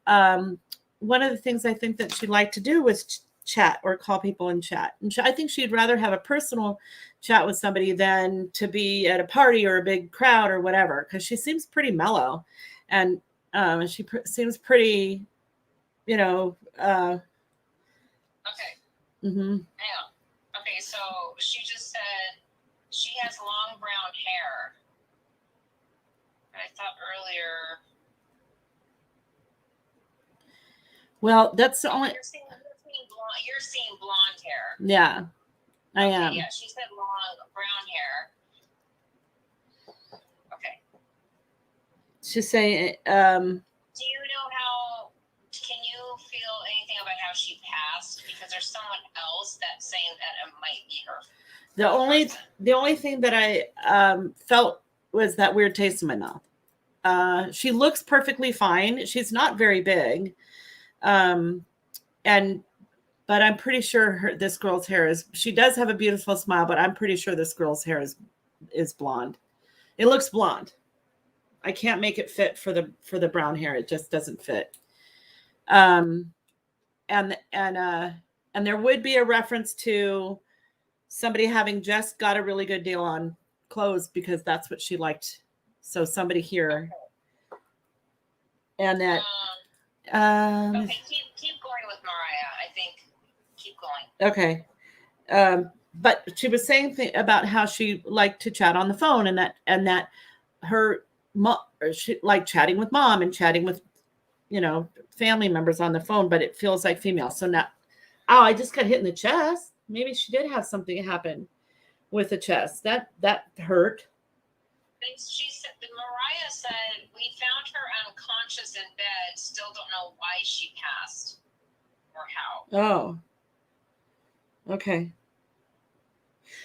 one of the things I think that she'd like to do was chat or call people and chat. And I think she'd rather have a personal chat with somebody than to be at a party or a big crowd or whatever, because she seems pretty mellow. And she seems pretty, Okay. Mm-hmm. Yeah. Okay, so she just said she has long brown hair. I thought earlier. Well, that's the only. You're seeing blonde hair. Yeah, I am. Yeah, she said long brown hair. Okay. She's saying. Do you know how? Can you feel anything about how she passed? Because there's someone else that's saying that it might be her. The only thing that I felt was that weird taste in my mouth. She looks perfectly fine. She's not very big, but I'm pretty sure this girl's hair is. She does have a beautiful smile, but I'm pretty sure this girl's hair is blonde. It looks blonde. I can't make it fit for the brown hair. It just doesn't fit. And there would be a reference to somebody having just got a really good deal on clothes because that's what she liked. So somebody here, and that. Okay, keep going with Mariah. I think keep going. Okay, but she was saying about how she liked to chat on the phone, and that her she liked chatting with mom and chatting with family members on the phone, but it feels like female. So now, I just got hit in the chest. Maybe she did have something happen with the chest. That hurt. She said, Mariah said, we found her unconscious in bed. Still don't know why she passed or how. Oh, okay.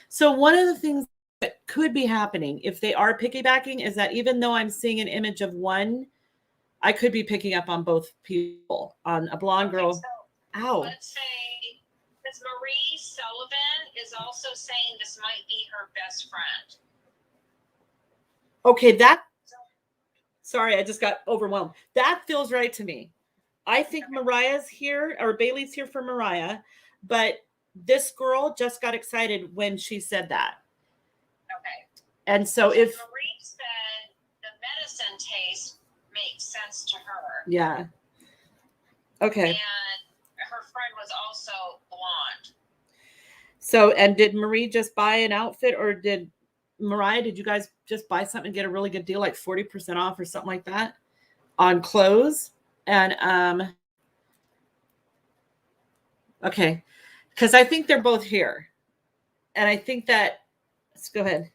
So one of the things that could be happening if they are piggybacking is that even though I'm seeing an image of one, I could be picking up on both people, on a blonde girl. So ow. Let's say this Marie Sullivan is also saying this might be her best friend. Okay, sorry, I just got overwhelmed. That feels right to me. I think Mariah's here, or Bailey's here for Mariah, but this girl just got excited when she said that. Okay. And so if Marie said the medicine taste makes sense to her. Yeah. Okay. And her friend was also blonde. So, and did Marie just buy an outfit, or did you guys just buy something and get a really good deal, like 40% off or something like that on clothes? And okay, because I think they're both here, and I think that. Let's go ahead.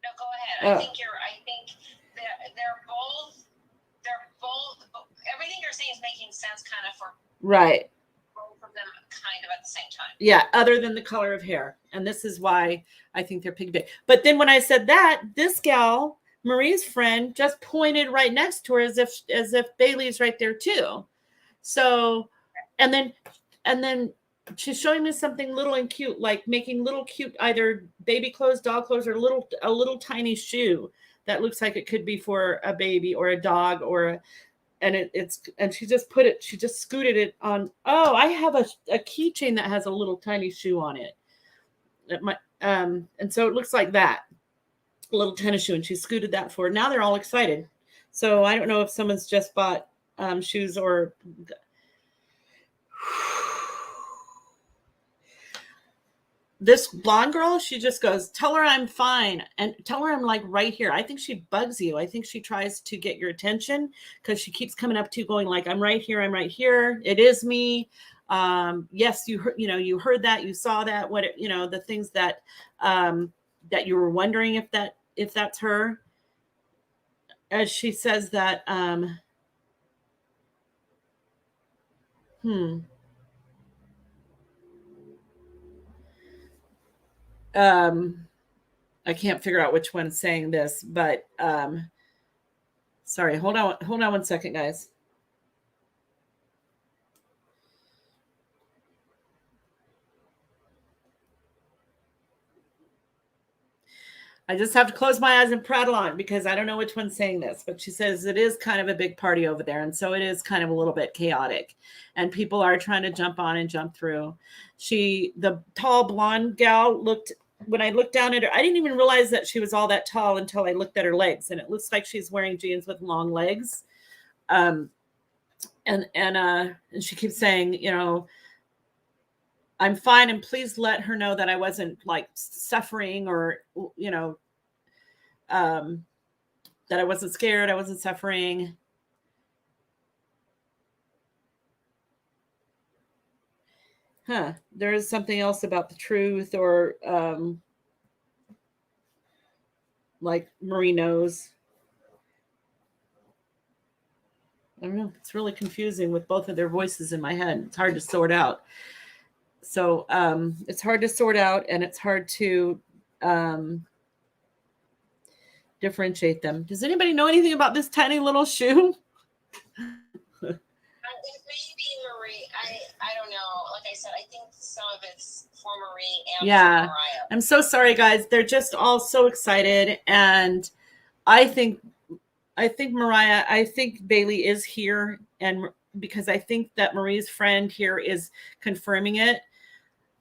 No, go ahead. I think they're both. Everything you're saying is making sense, kind of for right. Both of them, kind of at the same time. Yeah, other than the color of hair, and this is why I think they're piggyback. But then when I said that, this gal, Marie's friend, just pointed right next to her as if Bailey's right there too. So, and then she's showing me something little and cute, like making little cute either baby clothes, dog clothes, or a little tiny shoe that looks like it could be for a baby or a dog and she just scooted it on. Oh, I have a keychain that has a little tiny shoe on it. And so it looks like that, a little tennis shoe, and she scooted that forward. Now they're all excited. So I don't know if someone's just bought shoes or. This blonde girl, she just goes, tell her I'm fine and tell her I'm like right here. I think she bugs you. I think she tries to get your attention because she keeps coming up to you going like, I'm right here. I'm right here. It is me. Yes, you heard that, you saw that, the things that you were wondering if that's her. As she says that, I can't figure out which one's saying this, but sorry, hold on 1 second, guys. I just have to close my eyes and prattle on because I don't know which one's saying this, but she says it is kind of a big party over there. And so it is kind of a little bit chaotic and people are trying to jump on and jump through. The tall blonde gal when I looked down at her, I didn't even realize that she was all that tall until I looked at her legs, and it looks like she's wearing jeans with long legs. And she keeps saying, I'm fine, and please let her know that I wasn't like suffering or, that I wasn't scared, I wasn't suffering. There is something else about the truth or like Marie knows. I don't know. It's really confusing with both of their voices in my head. It's hard to sort out. So it's hard to sort out, and it's hard to differentiate them. Does anybody know anything about this tiny little shoe? It may be Marie. I don't know. Like I said, I think some of it's for Marie and for Mariah. I'm so sorry, guys. They're just all so excited, and I think Mariah, I think Bailey is here, and because I think that Marie's friend here is confirming it.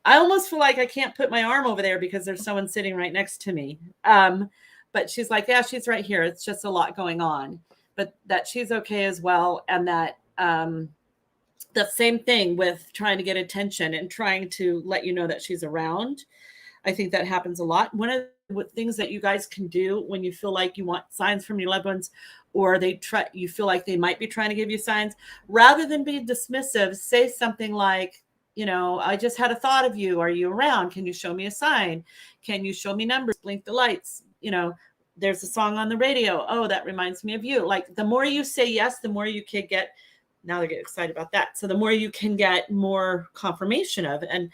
I almost feel like I can't put my arm over there because there's someone sitting right next to me. But she's like, yeah, she's right here. It's just a lot going on, but that she's okay as well. And that the same thing with trying to get attention and trying to let you know that she's around. I think that happens a lot. One of the things that you guys can do when you feel like you want signs from your loved ones, or you feel like they might be trying to give you signs, rather than be dismissive, say something like, I just had a thought of you. Are you around? Can you show me a sign? Can you show me numbers? Blink the lights. There's a song on the radio. Oh, that reminds me of you. Like the more you say yes, the more you can get. Now they get excited about that. So the more you can get more confirmation of, and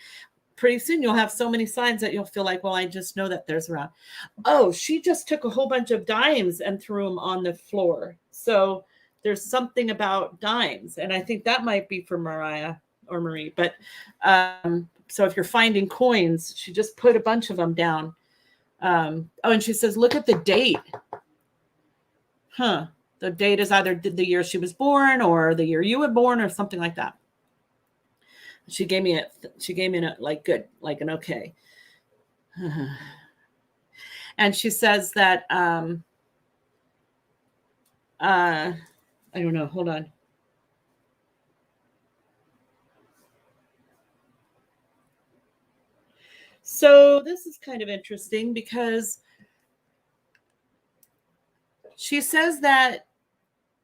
pretty soon you'll have so many signs that you'll feel like, well, I just know that there's around. Oh, she just took a whole bunch of dimes and threw them on the floor. So there's something about dimes. And I think that might be for Mariah or Marie. But so if you're finding coins, she just put a bunch of them down. And she says, look at the date. The date is either the year she was born or the year you were born or something like that. She gave me like good, like an okay. And she says that, I don't know. Hold on. So this is kind of interesting because she says that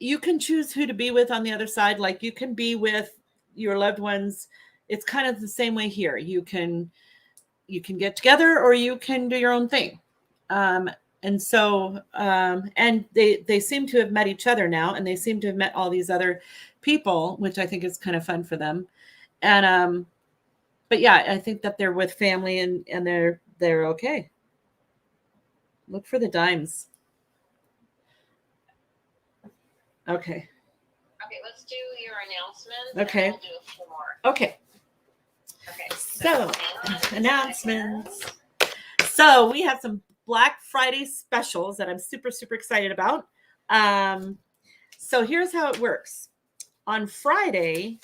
you can choose who to be with on the other side. Like you can be with your loved ones. It's kind of the same way here. You can get together or you can do your own thing. And so, and they seem to have met each other now, and they seem to have met all these other people, which I think is kind of fun for them. And, but yeah, I think that they're with family and they're okay. Look for the dimes. Okay. Okay, let's do your announcements. Okay. We'll do a few more. Okay. Okay. So announcements. So we have some Black Friday specials that I'm super, super excited about. So here's how it works. On Friday,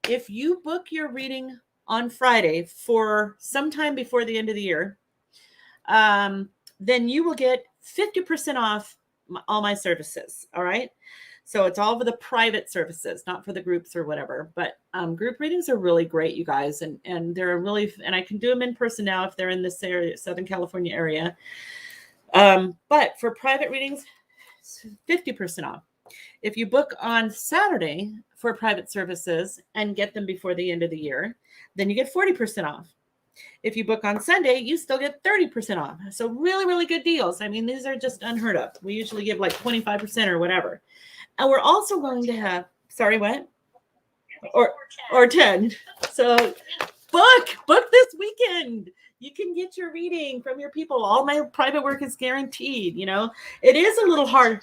if you book your reading on Friday for sometime before the end of the year, then you will get 50% off all my services. All right. So it's all for the private services, not for the groups or whatever. But group readings are really great, you guys. And they're really, and I can do them in person now if they're in this area, Southern California area. But for private readings, 50% off. If you book on Saturday for private services and get them before the end of the year, then you get 40% off. If you book on Sunday, you still get 30% off. So really, really good deals. I mean, these are just unheard of. We usually give like 25% or whatever. And we're also going to have, sorry, what? Or 10. So book this weekend. You can get your reading from your people. All my private work is guaranteed. You know, it is a little hard.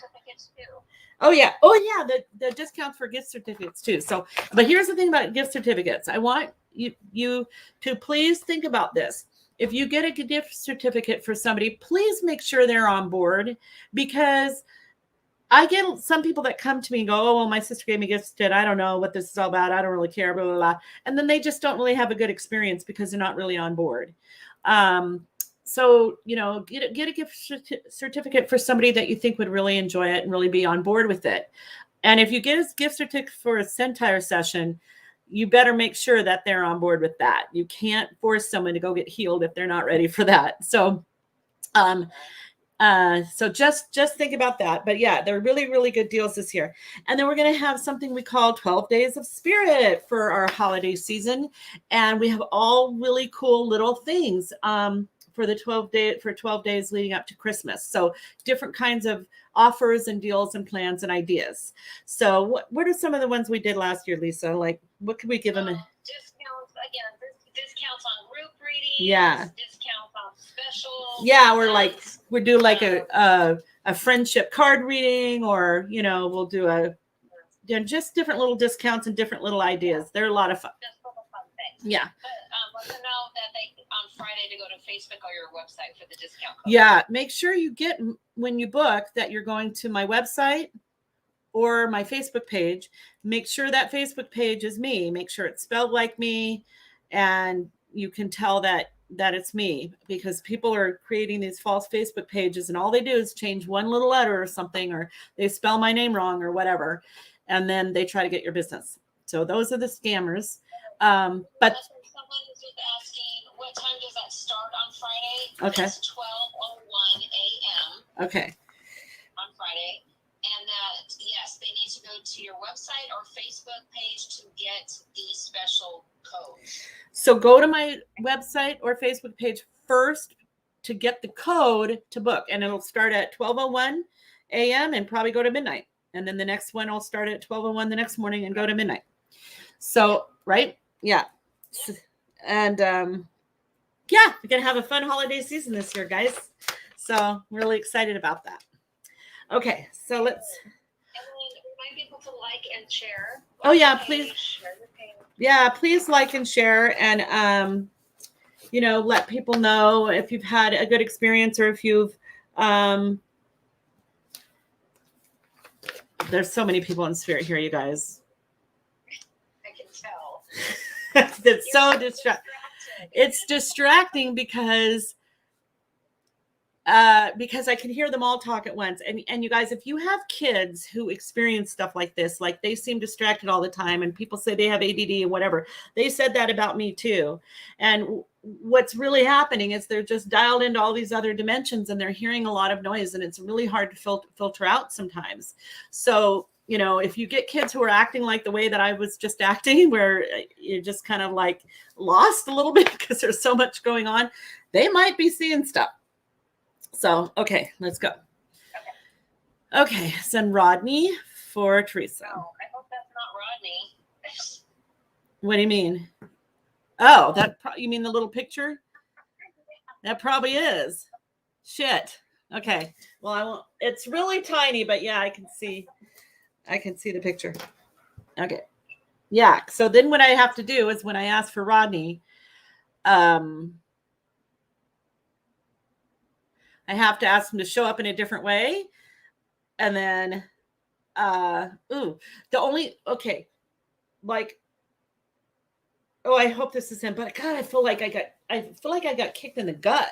Oh yeah. The discounts for gift certificates too. So, but here's the thing about gift certificates. I want you to please think about this. If you get a gift certificate for somebody, please make sure they're on board, because I get some people that come to me and go, oh, well, my sister gave me gifts. I don't know what this is all about. I don't really care, blah, blah, blah. And then they just don't really have a good experience because they're not really on board. So, you know, get a gift certificate for somebody that you think would really enjoy it and really be on board with it. And if you get a gift certificate for a Centire session, you better make sure that they're on board with that. You can't force someone to go get healed if they're not ready for that. So, so just think about that. But yeah, they're really, really good deals this year. And then we're going to have something we call 12 Days of Spirit for our holiday season. And we have all really cool little things for 12 days leading up to Christmas. So different kinds of offers and deals and plans and ideas. So what are some of the ones we did last year, Lisa? Like, what could we give them? Discounts, again, discounts on group readings. Yeah. Discounts on specials. Yeah, we do like a friendship card reading, or, you know, we'll do just different little discounts and different little ideas. They're a lot of fun. Just little fun things. Yeah. But let them know that they on Friday to go to Facebook or your website for the discount code. Yeah, make sure you get, when you book, that you're going to my website or my Facebook page. Make sure that Facebook page is me. Make sure it's spelled like me, and you can tell that it's me, because people are creating these false Facebook pages and all they do is change one little letter or something, or they spell my name wrong or whatever, and then they try to get your business. So those are the scammers. But someone is just asking, what time does that start on Friday? Okay. It's 12:01 a.m. Okay. On Friday. And that, yes, they need to go to your website or Facebook page to get the special code. So go to my website or Facebook page first to get the code to book, and it'll start at 12:01 a.m. and probably go to midnight. And then the next one will start at 12:01 the next morning and go to midnight. So, right? Yeah. And yeah, we're going to have a fun holiday season this year, guys. So I'm really excited about that. Okay, so let's. And then remind people to like and share. Oh, yeah, please. Yeah, please like and share, and you know, let people know if you've had a good experience, or if you've there's so many people in spirit here, you guys. I can tell. It's so distracting. It's distracting because I can hear them all talk at once. And you guys, if you have kids who experience stuff like this, like they seem distracted all the time, and people say they have ADD and whatever, they said that about me too. And what's really happening is they're just dialed into all these other dimensions, and they're hearing a lot of noise, and it's really hard to filter out sometimes. So, you know, if you get kids who are acting like the way that I was just acting, where you're just kind of like lost a little bit because there's so much going on, they might be seeing stuff. So, okay, let's go. Okay, send Rodney for Teresa. Oh, I hope that's not Rodney. What do you mean? Oh, you mean the little picture? That probably is. Shit. Okay. Well, I won't. It's really tiny, but yeah, I can see the picture. Okay. Yeah. So then what I have to do is, when I ask for Rodney, I have to ask him to show up in a different way. And then, like, oh, I hope this is him, but God, I feel like I got kicked in the gut.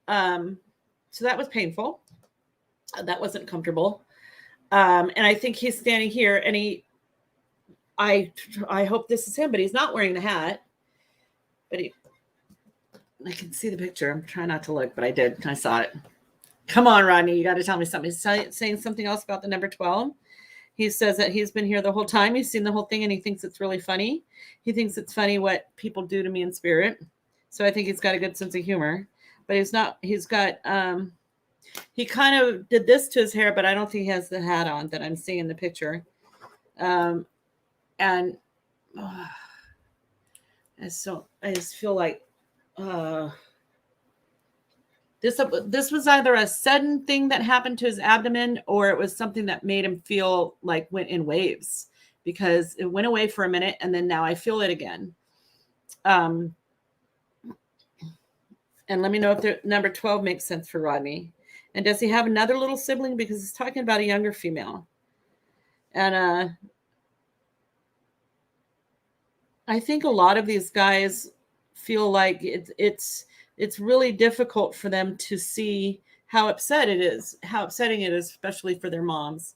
So that was painful. That wasn't comfortable. And I think he's standing here, and I hope this is him, but he's not wearing the hat. But I can see the picture. I'm trying not to look, but I did. I saw it. Come on, Rodney. You got to tell me something. He's saying something else about the number 12. He says that he's been here the whole time. He's seen the whole thing, and he thinks it's really funny. He thinks it's funny what people do to me in spirit. So I think he's got a good sense of humor. But he kind of did this to his hair, but I don't think he has the hat on that I'm seeing in the picture. And I just feel like this was either a sudden thing that happened to his abdomen, or it was something that made him feel like went in waves, because it went away for a minute and then now I feel it again. And let me know if the number 12 makes sense for Rodney. And does he have another little sibling? Because he's talking about a younger female. And I think a lot of these guys feel like it's really difficult for them to see how upsetting it is, especially for their moms.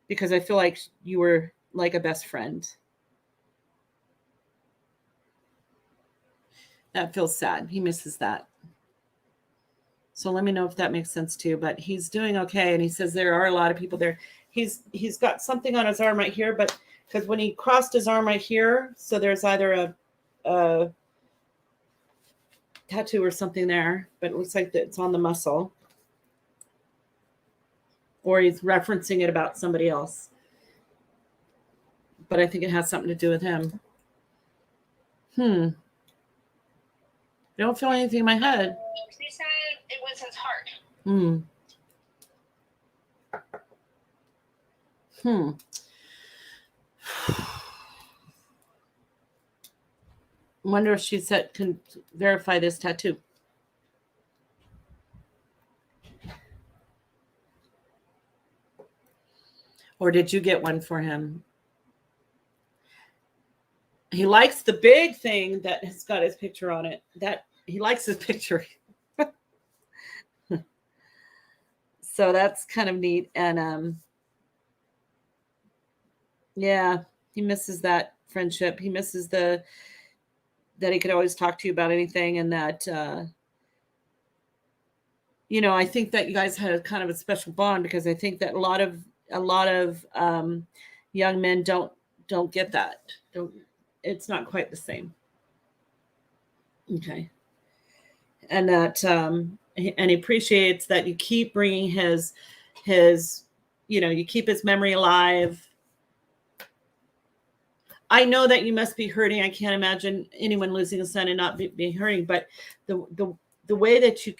Because I feel like you were like a best friend. That feels sad. He misses that. So let me know if that makes sense to you. But he's doing okay. And he says there are a lot of people there. He's got something on his arm right here, but because when he crossed his arm right here, so there's either a tattoo or something there, but it looks like it's on the muscle. Or he's referencing it about somebody else. But I think it has something to do with him. I don't feel anything in my head. He said it was his heart. Wonder if she can verify this tattoo. Or did you get one for him? He likes the big thing that has got his picture on it. That he likes his picture. So that's kind of neat. And yeah, he misses that friendship. He misses that he could always talk to you about anything, and that I think that you guys had kind of a special bond, because I think that a lot of young men don't get that. It's not quite the same. Okay. And that and he appreciates that you keep bringing his you keep his memory alive. I know that you must be hurting. I can't imagine anyone losing a son and not be hurting, but the way that you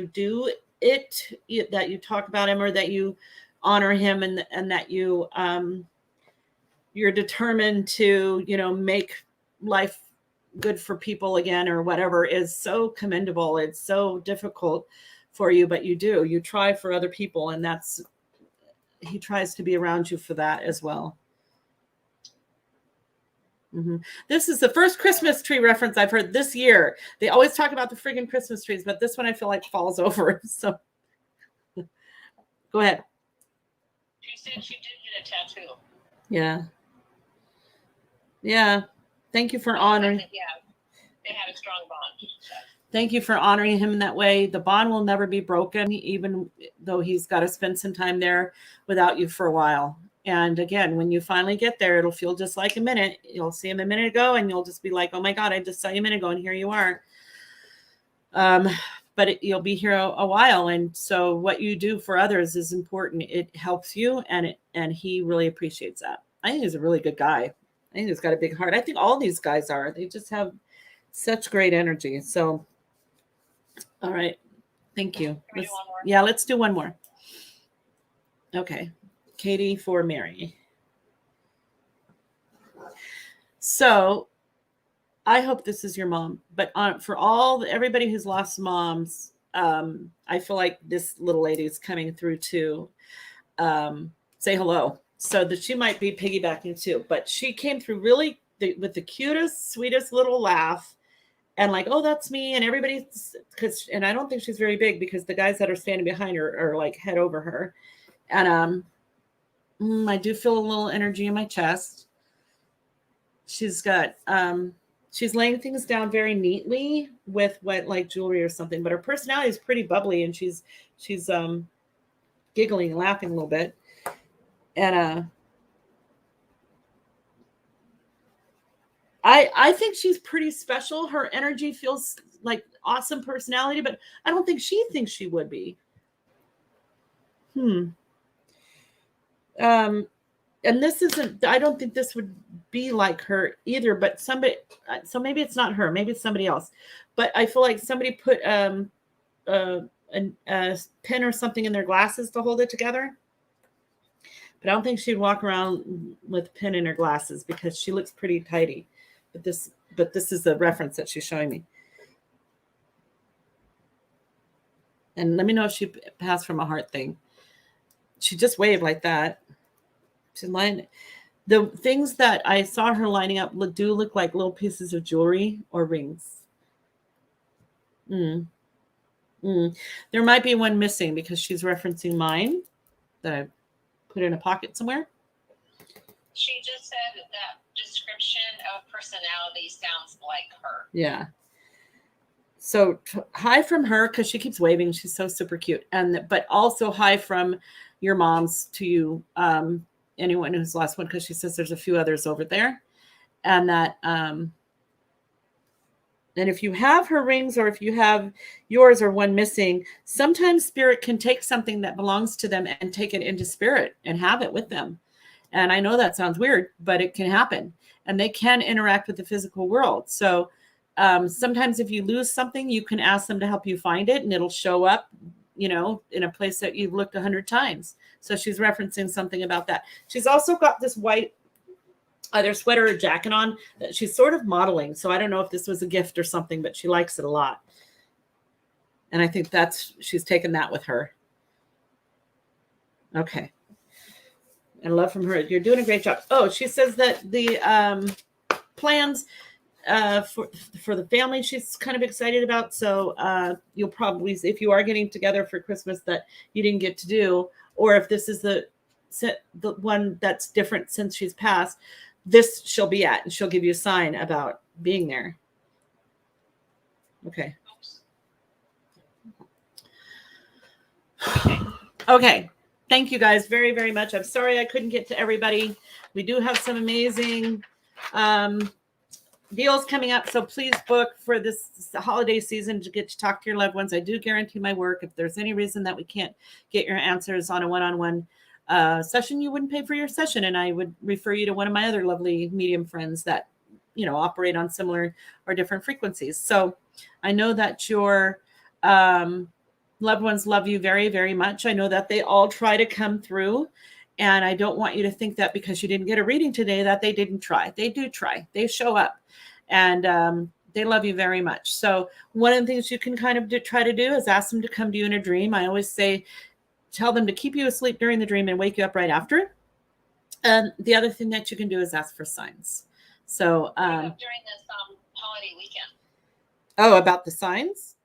do it, that you talk about him, or that you honor him, and that you're determined to make life good for people again, or whatever, is so commendable. It's so difficult for you, but you try for other people, and he tries to be around you for that as well. This is the first Christmas tree reference I've heard this year. They always talk about the friggin' Christmas trees, but this one I feel like falls over. So go ahead. She said she did get a tattoo. Yeah. Thank you for honoring. Yeah, they had a strong bond. Thank you for honoring him in that way. The bond will never be broken, even though he's got to spend some time there without you for a while. And again, when you finally get there, it'll feel just like a minute. You'll see him a minute ago, and you'll just be like, oh my God, I just saw you a minute ago, and here you are. But you'll be here a while. And so what you do for others is important. It helps you, and he really appreciates that. I think he's a really good guy. I think he's got a big heart. I think all these guys are. They just have such great energy. So, all right. Thank you. Let's do one more. Okay. Katie for Mary. So I hope this is your mom, but for everybody who's lost moms, I feel like this little lady is coming through to say hello. So that she might be piggybacking too, but she came through really with the cutest, sweetest little laugh, and like, oh, that's me, and everybody's and I don't think she's very big because the guys that are standing behind her are like head over her, and I do feel a little energy in my chest. She's got she's laying things down very neatly with what like jewelry or something, but her personality is pretty bubbly, and she's giggling and laughing a little bit. And I think she's pretty special. Her energy feels like awesome personality, but I don't think she thinks she would be. And this isn't, I don't think this would be like her either, but somebody, so maybe it's not her, maybe it's somebody else, but I feel like somebody put a pen or something in their glasses to hold it together. But I don't think she'd walk around with a pen in her glasses because she looks pretty tidy. But this is the reference that she's showing me. And let me know if she passed from a heart thing. She just waved like that. She's lying. The things that I saw her lining up do look like little pieces of jewelry or rings. There might be one missing because she's referencing mine that I put in a pocket somewhere. She just said that description of personality sounds like her. Yeah. So hi from her because she keeps waving. She's so super cute. But also hi from your moms to you, anyone who's lost one, because she says there's a few others over there. And that and if you have her rings or if you have yours or one missing, sometimes spirit can take something that belongs to them and take it into spirit and have it with them. And I know that sounds weird, but it can happen. And they can interact with the physical world. So sometimes if you lose something, you can ask them to help you find it and it'll show up, in a place that you've looked 100 times. So she's referencing something about that. She's also got this white either sweater or jacket on that she's sort of modeling. So I don't know if this was a gift or something, but she likes it a lot. And I think she's taken that with her. Okay. And love from her. You're doing a great job. Oh, she says that the plans for the family she's kind of excited about. So you'll probably, if you are getting together for Christmas that you didn't get to do, or if this is the one that's different since she's passed, this she'll be at and she'll give you a sign about being there. Okay. Okay. Thank you guys very, very much. I'm sorry I couldn't get to everybody. We do have some amazing deals coming up. So please book for this holiday season to get to talk to your loved ones. I do guarantee my work. If there's any reason that we can't get your answers on a one-on-one session, you wouldn't pay for your session. And I would refer you to one of my other lovely medium friends that, operate on similar or different frequencies. So I know that your loved ones love you very, very much. I know that they all try to come through. And I don't want you to think that because you didn't get a reading today that they didn't try. They do try. They show up. And they love you very much. So one of the things you can kind of try to do is ask them to come to you in a dream. I always say, tell them to keep you asleep during the dream and wake you up right after. The other thing that you can do is ask for signs. So during this holiday weekend. Oh, about the signs?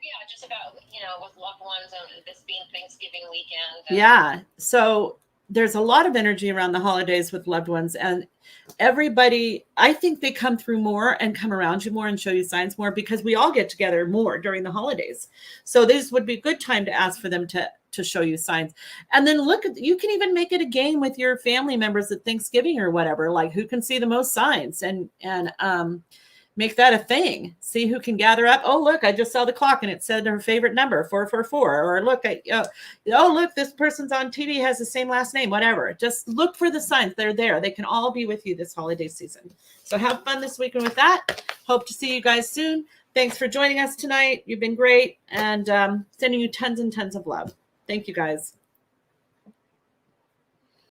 Yeah, just about, with loved ones and this being Thanksgiving weekend. Yeah. So there's a lot of energy around the holidays with loved ones, and everybody, I think they come through more and come around you more and show you signs more because we all get together more during the holidays. So this would be a good time to ask for them to show you signs. And then you can even make it a game with your family members at Thanksgiving or whatever, like who can see the most signs and make that a thing. See who can gather up. Oh, look, I just saw the clock and it said her favorite number, 444. Or look, look, this person's on TV has the same last name, whatever. Just look for the signs. They're there. They can all be with you this holiday season. So have fun this weekend with that. Hope to see you guys soon. Thanks for joining us tonight. You've been great. And sending you tons and tons of love. Thank you, guys.